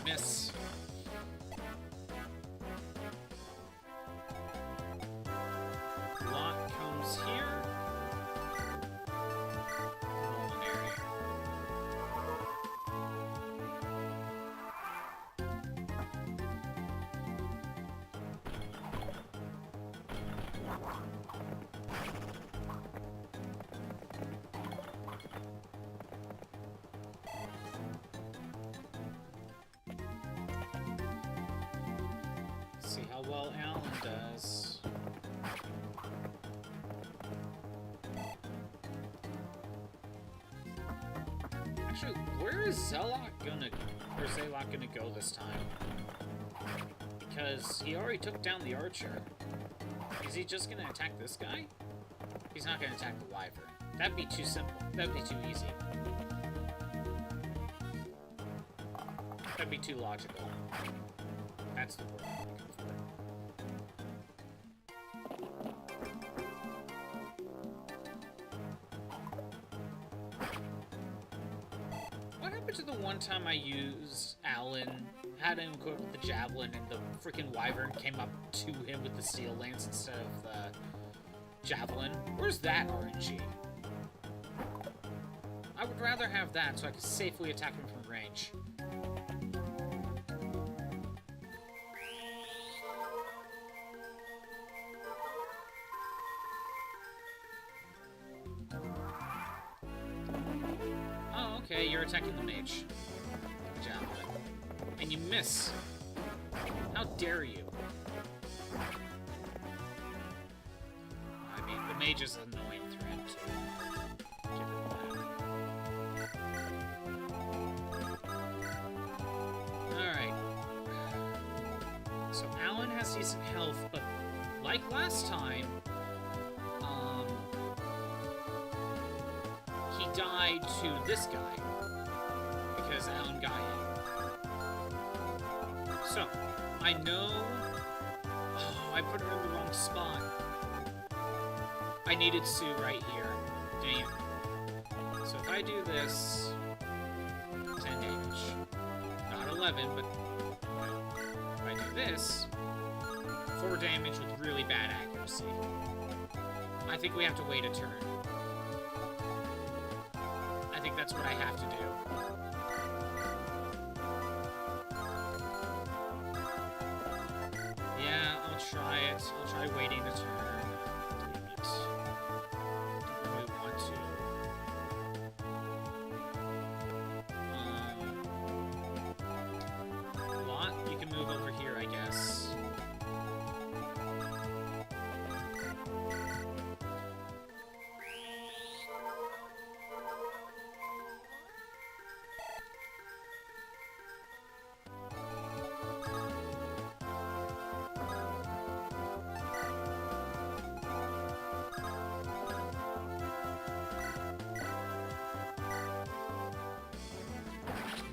Miss. Lot comes here. Molinary. See how well Alan does. Actually, where is Zalok gonna go this time? Because he already took down the archer. Is he just gonna attack this guy? He's not gonna attack the wyvern. That'd be too simple. That'd be too easy. That'd be too logical. That's the word I'm looking for. What happened to the one time I used Alan, had him equipped with the javelin, and the freaking wyvern came up to him with the steel lance instead of the javelin? Where's that RNG? I would rather have that so I could safely attack him from range. Okay, you're attacking the mage. Javelin. And you miss. How dare you? I mean, the mage is an annoying threat, too. Give it that. Alright. So Alan has decent health, but like last time, he died to this guy because Alan got him. So, I know... Oh, I put her in the wrong spot. I needed Sue right here. Dang it. So if I do this... 10 damage. Not 11, but... If I do this... 4 damage with really bad accuracy. I think we have to wait a turn. I think that's what I have to do. Yeah, I'll try it. I'll try waiting the turn. Damn it. Don't really want to. Lot, you can move over here, I guess.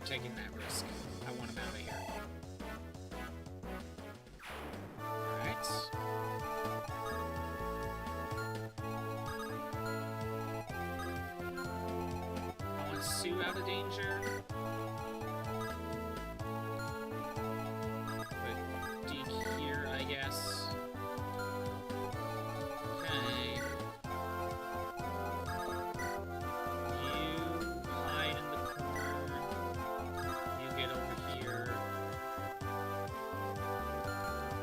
Taking that risk. I want him out of here. Alright. I want Sue out of danger. Put Deke here, I guess. Okay. You hide in the corner. Get over here.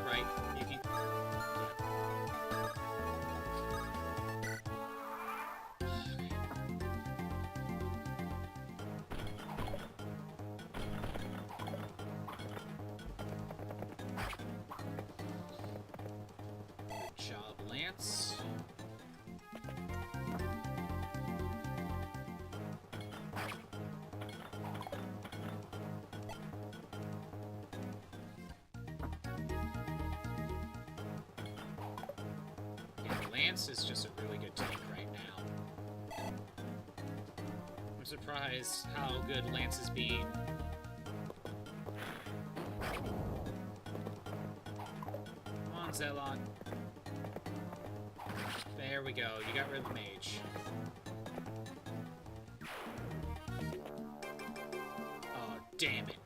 Right, you can... Good job, Lance. Lance is just a really good tank right now. I'm surprised how good Lance is being. Come on, Zelon. There we go. You got rid of the mage. Oh, damn it.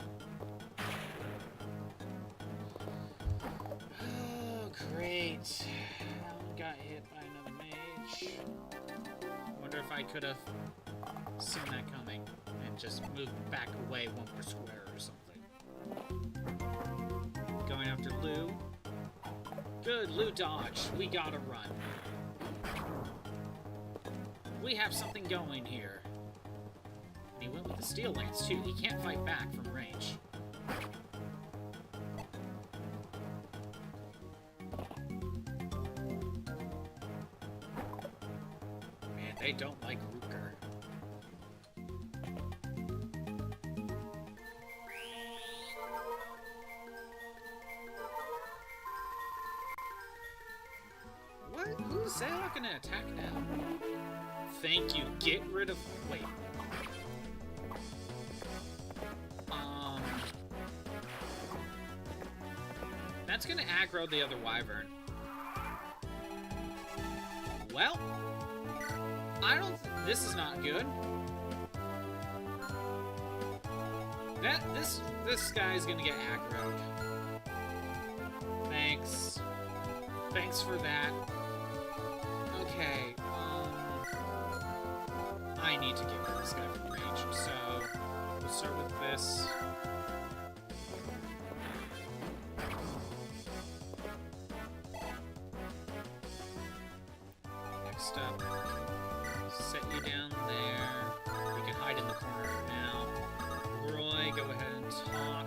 Wonder if I could have seen that coming and just moved back away one more square or something. Going after Lou. Good, Lou dodge. We gotta run. We have something going here. And he went with the steel lance too. He can't fight back from range. Man, they don't like Rooker. What? Who's Zayla gonna attack now? Thank you. Get rid of... Wait. That's gonna aggro the other wyvern. Well, I don't... This is not good. This guy's gonna get aggroed. Thanks. Thanks for that. Okay, I need to get rid of this guy from range, so we'll start with this. Next up, set you down there. You can hide in the corner for now. Roy, go ahead and talk.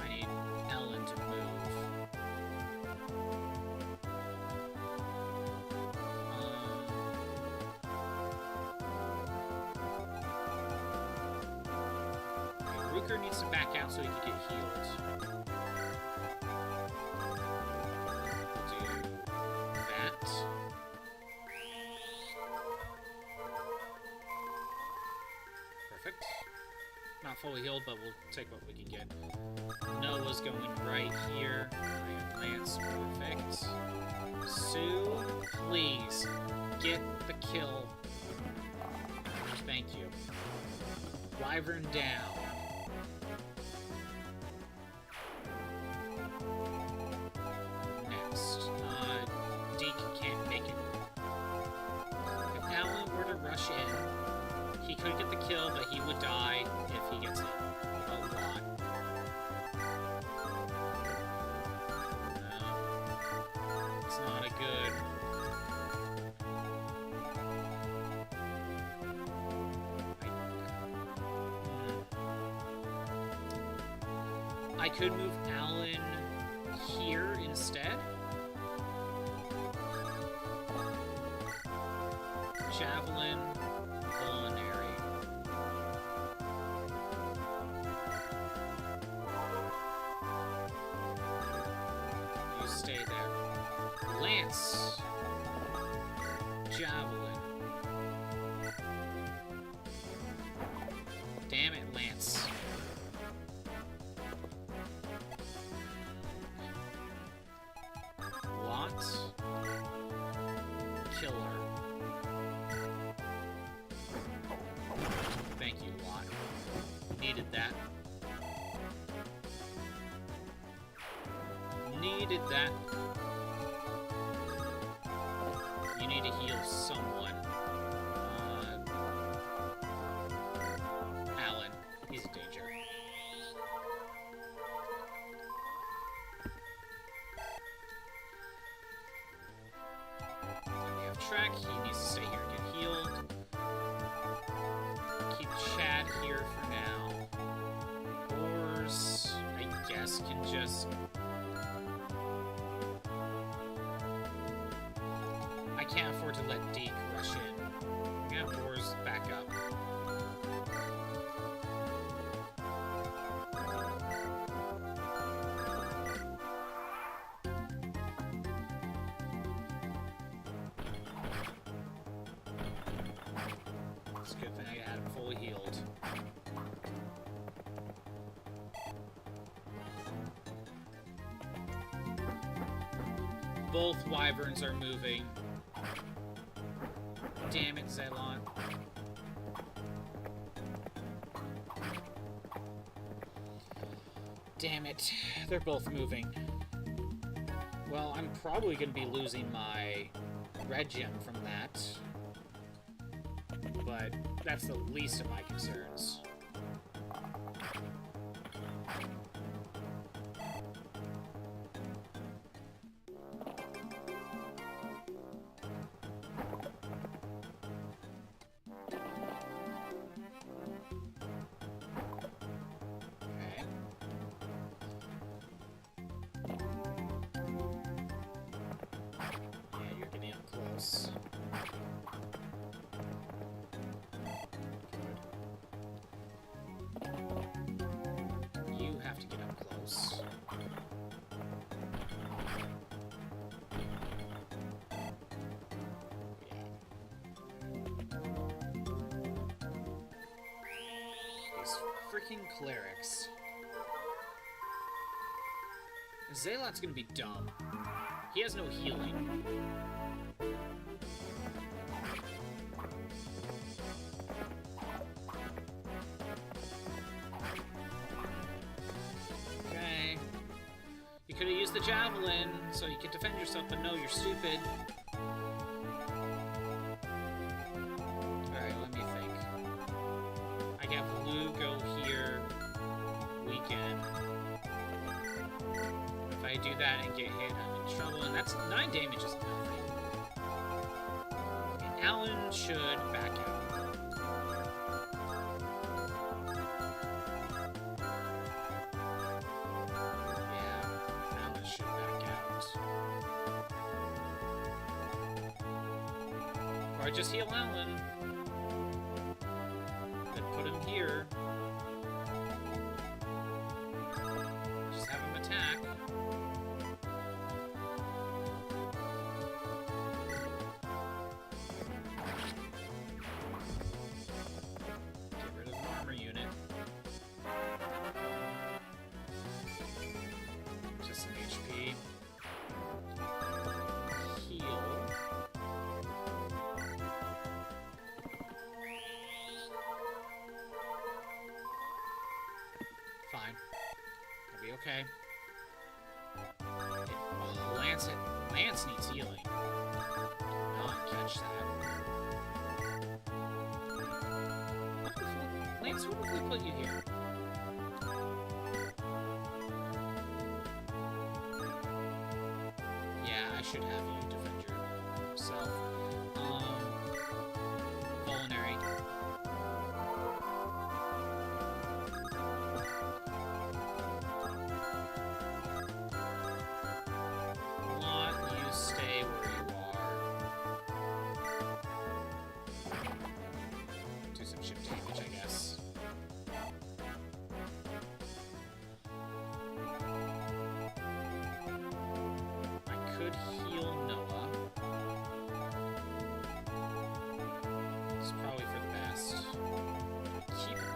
I need Ellen to move. Rooker needs to back out so he can get healed. We'll do that. Perfect. Not fully healed, but we'll take what we can get. Noah's going right here. Lance, perfect. Sue, please get the kill. Thank you. Wyvern down. Next, Deke can't make it. If Alan were to rush in, he could get the kill, but he would die if he gets hit a lot. No, it's not a good. I could move Alan here instead. Javelin, culinary. You stay there. Lance. Javelin. Damn it, Lance. Killer. Thank you, Lot. Needed that. Needed that. You need to heal someone. Alan. He's in danger. Track, he needs to stay here and get healed. Keep Chad here for now. Ors, I guess, can just... I can't afford to let Deke rush in. I'm gonna have Ors back up. It's a good thing I had him fully healed. Both wyverns are moving. Damn it, Zylon. Damn it. They're both moving. Well, I'm probably going to be losing my red gem from that. But that's the least of my concerns. You have to get up close. These freaking clerics. Zalot's gonna be dumb. He has no healing. Okay. You could have used the javelin so you could defend yourself, but no, you're stupid. Alright, let me think. I got blue go here. Weaken. If I do that and get hit, I'm in trouble, and that's 9 damage is nothing. Okay, Alan should back out. Yeah, Alan should back out. Or just heal Alan. Then put him here. Just have him attack. Get rid of the armor unit. Just some HP. Heal. Fine. I'll be okay. Lance needs healing. Not catch that. Lance, what if we put you here? Yeah, I should have you defend yourself. Culinary. You stay where you are. Do some ship damage, I guess. I could heal Noah. It's probably for the best. Keep her.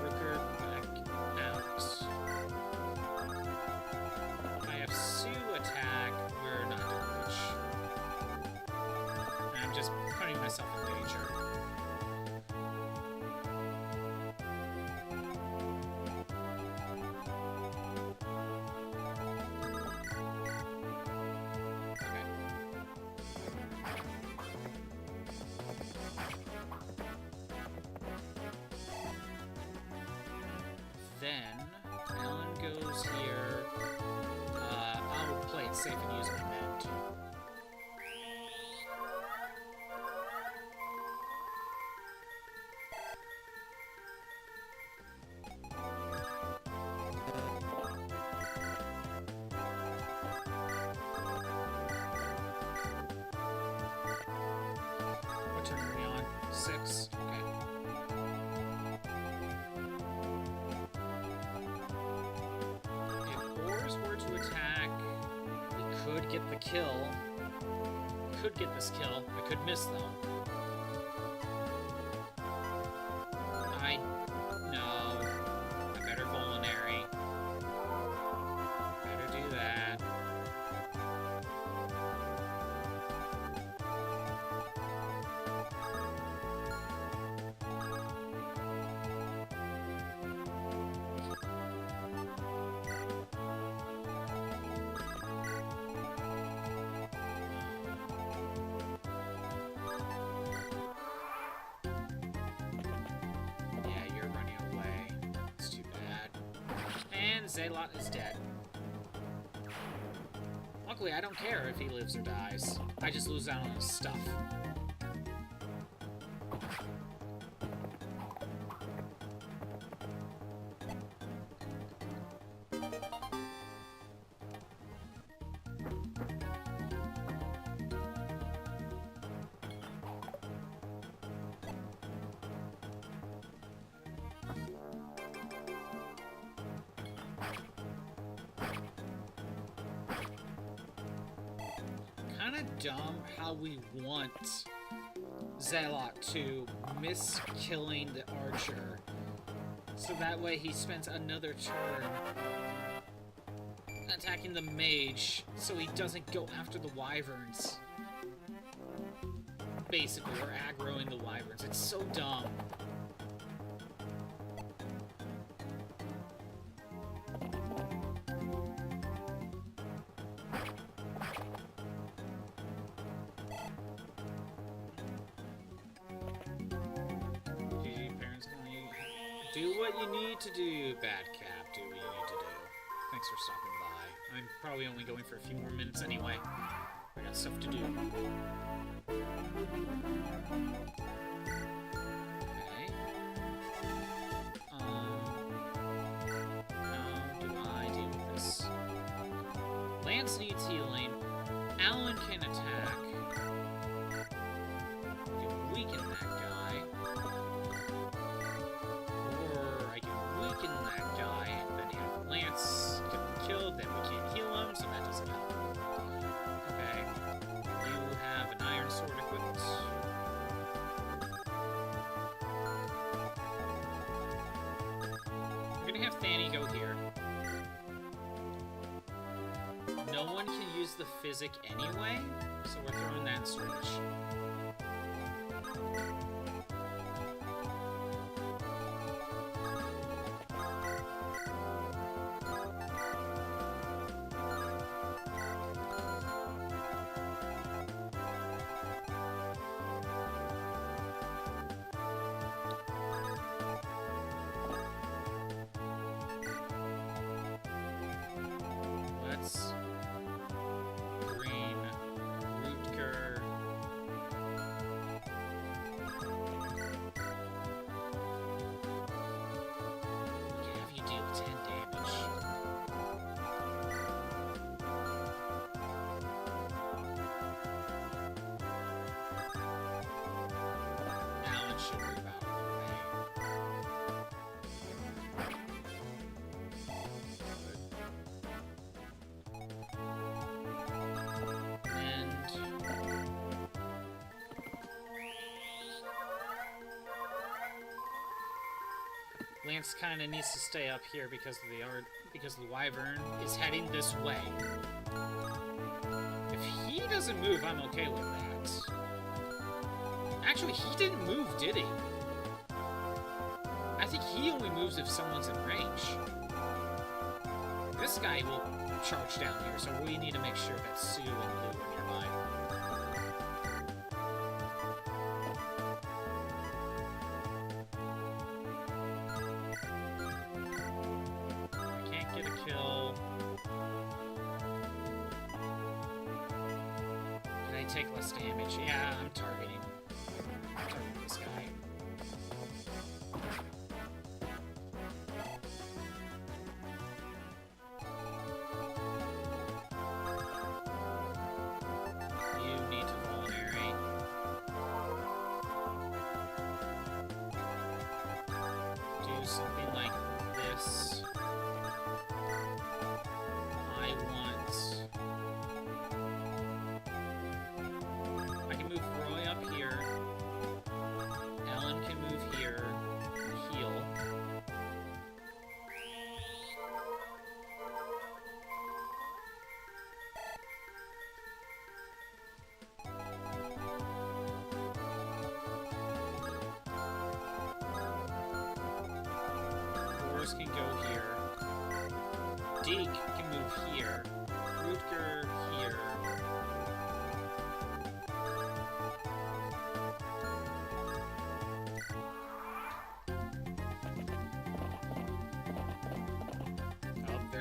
Rooker back out. I have Sue attack. We're not doing much. I'm just putting myself in danger. Okay. Then Alan goes here. I'll play it safe and use my mend. What turn are we on? 6? Okay. If Ors were to attack, we could get the kill. Could get this kill. I could miss though. No. I better Culinary. Better do that. And Zalot is dead. Luckily, I don't care if he lives or dies. I just lose out on his stuff. Kind of dumb how we want Zalot to miss killing the archer, so that way he spends another turn attacking the mage, so he doesn't go after the wyverns. Basically, or aggroing the wyverns. It's so dumb. Do what you need to do, Bad Cap. Do what you need to do. Thanks for stopping by. I'm probably only going for a few more minutes anyway. I got stuff to do. Okay. How do I deal with this? Lance needs healing. Alan can attack. I can weaken that guy. That guy, and then you have Lance get him killed, then we can't heal him, so that doesn't help. Okay. You have an iron sword equipped. I'm gonna have Fanny go here. No one can use the physic anyway, so we're throwing that switch. Let's green Rutger. We can have you deal 10 damage. Alan should move out of the way. Lance kind of needs to stay up here because the wyvern is heading this way. If he doesn't move, I'm okay with that. Actually, he didn't move, did he? I think he only moves if someone's in range. This guy will charge down here, so we need to make sure that Sue and Lou are nearby. Kill. Can I take less damage? Yeah, I'm targeting this guy. You need to vulnerate. Do something like this. I can move Roy up here. Ellen can move here. Heal. Boris can go here. Deke can move here. Rutger here.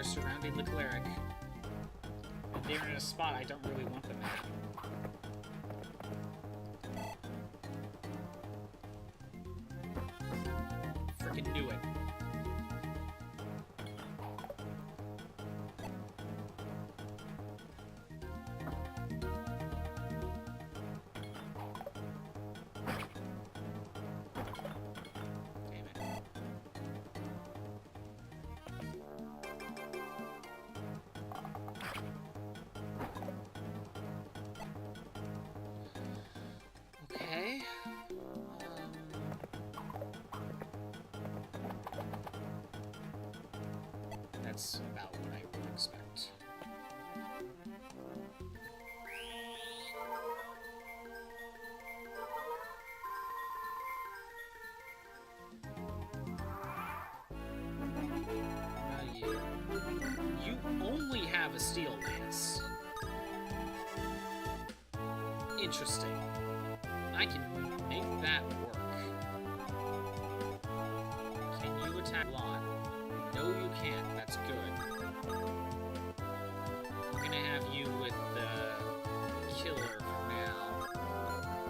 They're surrounding the cleric. And they're in a spot I don't really want them at. Freaking knew it. Okay. That's about what I would expect. You? You only have a steel lance. Interesting. I can make that work. Can you attack a lot? No, you can't. That's good. I'm gonna have you with the killer for now.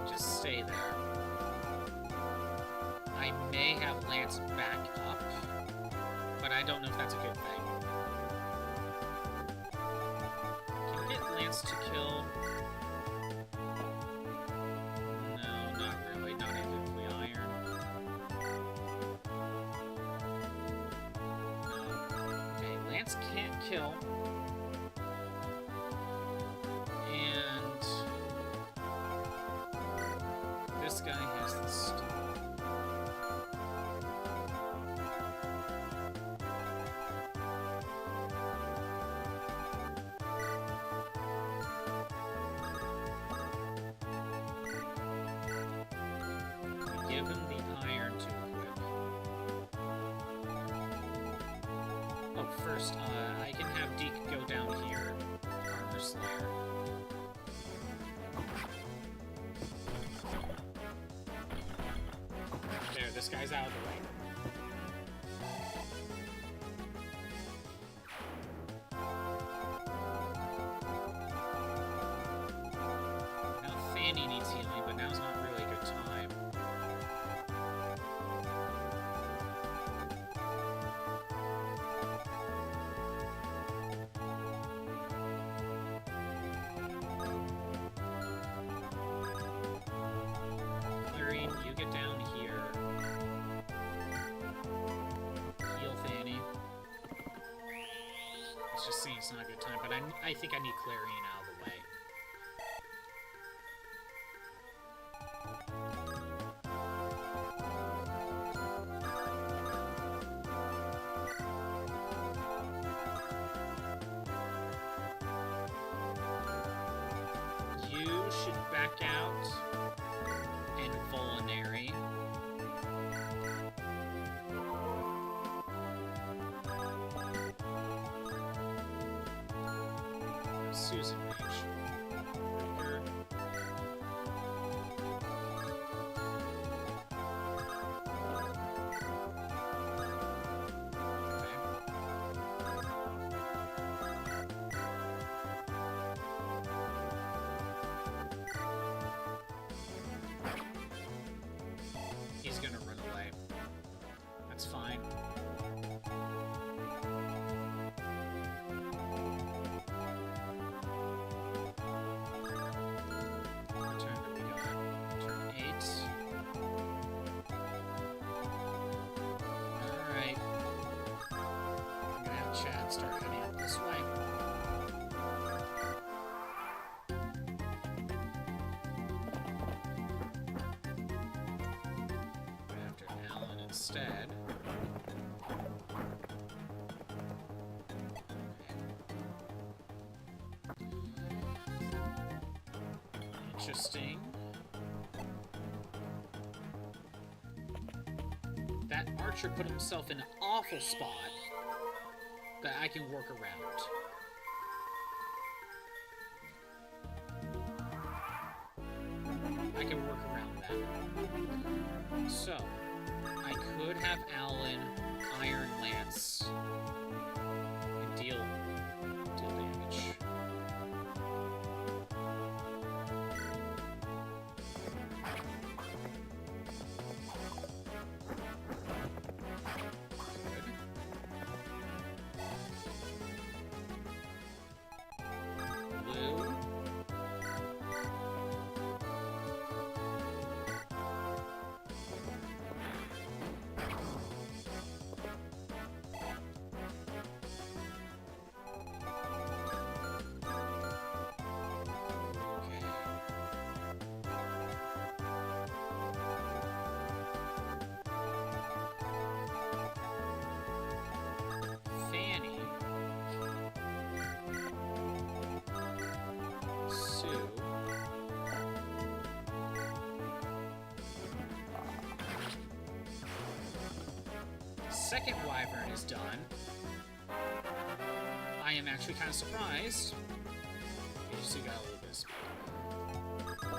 Just stay there. I may have Lance back up, but I don't know if that's a good thing. Can we get Lance to kill? Can't kill. And this guy has the steel. Give him the iron to equip. Oh, first, I can have Deke go down here. Armor Slayer. There, this guy's out of the way. Now Fanny needs healing, but now's not really a good time. You get down here. Heal Fanny. It's just saying it's not a good time, but I think I need Clarion out of the way. You should back out. And Vulnerary. Susan Mage. Ricker. He's gonna run away. That's fine. What turn do we got? Turn 8. Alright. I'm gonna have Chad start heading up this way. Instead. Interesting. That archer put himself in an awful spot that I can work around. I can work around that. So, I could have Alan Iron Lance and deal second wyvern is done. I am actually kind of surprised. You just got a little bit of speed. Come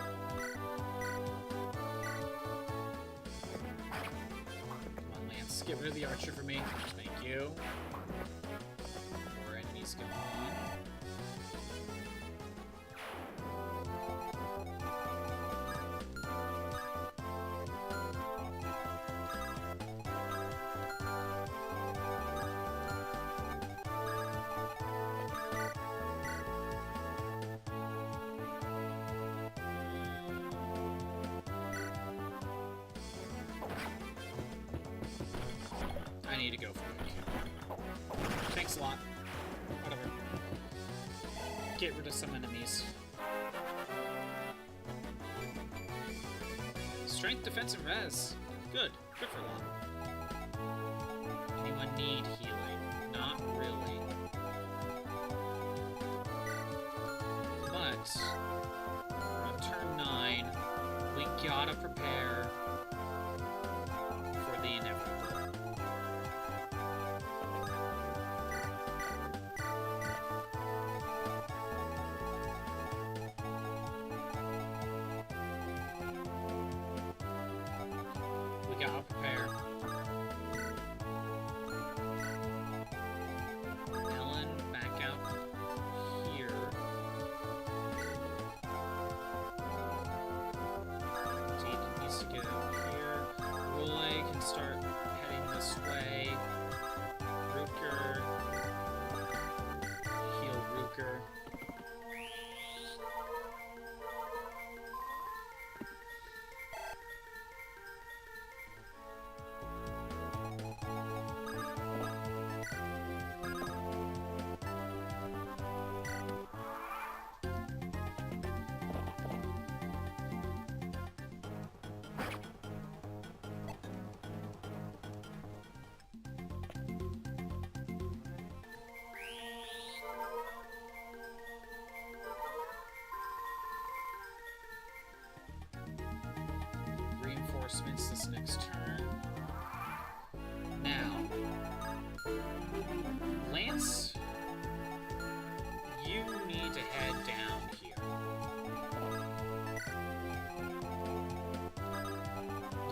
on, Lance. Get rid of the archer for me. Thank you. More enemies going on. I need to go for it. Thanks a lot. Whatever. Get rid of some enemies. Strength, defense, and res. Good. Good for a lot. Anyone need healing? Not really. But we're on turn 9. We gotta prepare for the inevitable. We gotta prepare. Ellen, back out here. Deacon needs to get out here. Roy can start heading this way. Rooker. Heal Rooker. Reinforcements this next turn. Now, Lance, you need to head down here.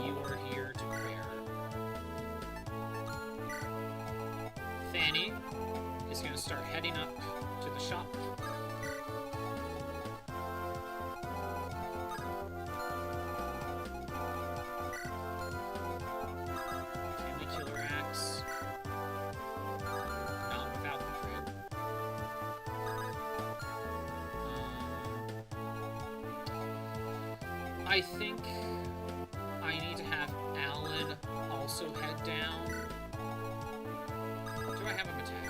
You are here to prepare. Fanny is going to start heading up to the shop. I think I need to have Alan also head down. Do I have him attack?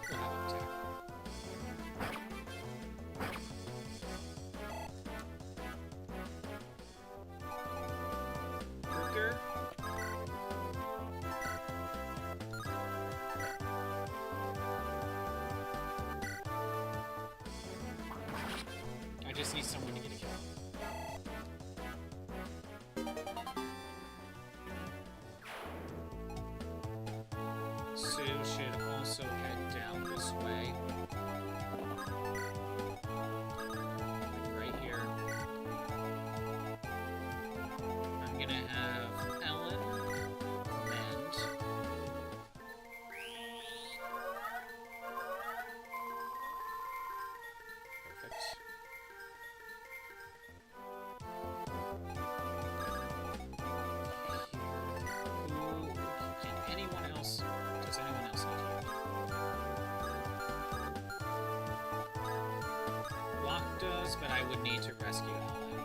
We'll have him attack. Rooker. I just need someone to get a kill. Sue should also head down this way. Right here. I'm gonna have Ellen mend. Perfect. Does anyone else need help? Locke does, but I would need to rescue Ellen to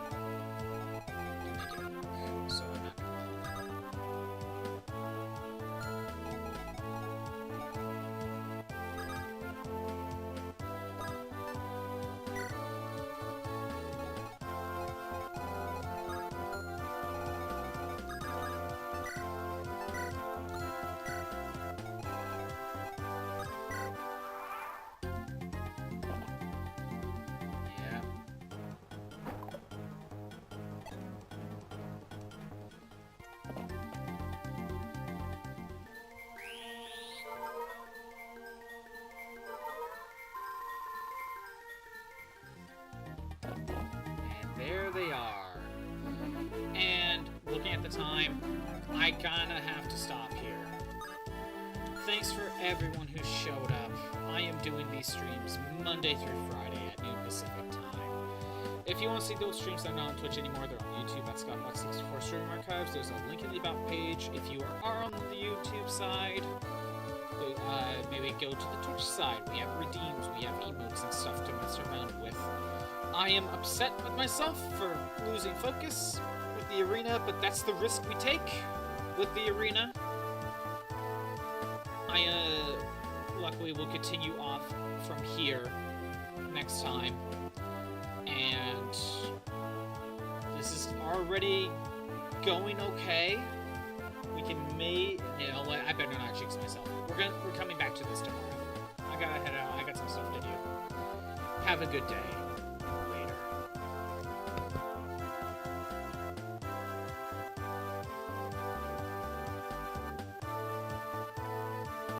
make it work, so I'm not gonna bother. they are. And looking at the time, I kinda have to stop here. Thanks for everyone who showed up. I am doing these streams Monday through Friday at noon Pacific time. If you want to see those streams that are not on Twitch anymore, they're on YouTube at ScottBox64 Stream Archives. There's a link in the About page. If you are on the YouTube side, maybe go to the Twitch side. We have redeems, we have emotes and stuff to mess around with. I am upset with myself for losing focus with the arena, but that's the risk we take with the arena. Luckily will continue off from here next time. And this is already going okay. We can I better not jinx myself. We're coming back to this tomorrow. I gotta head out. I got some stuff to do. Have a good day.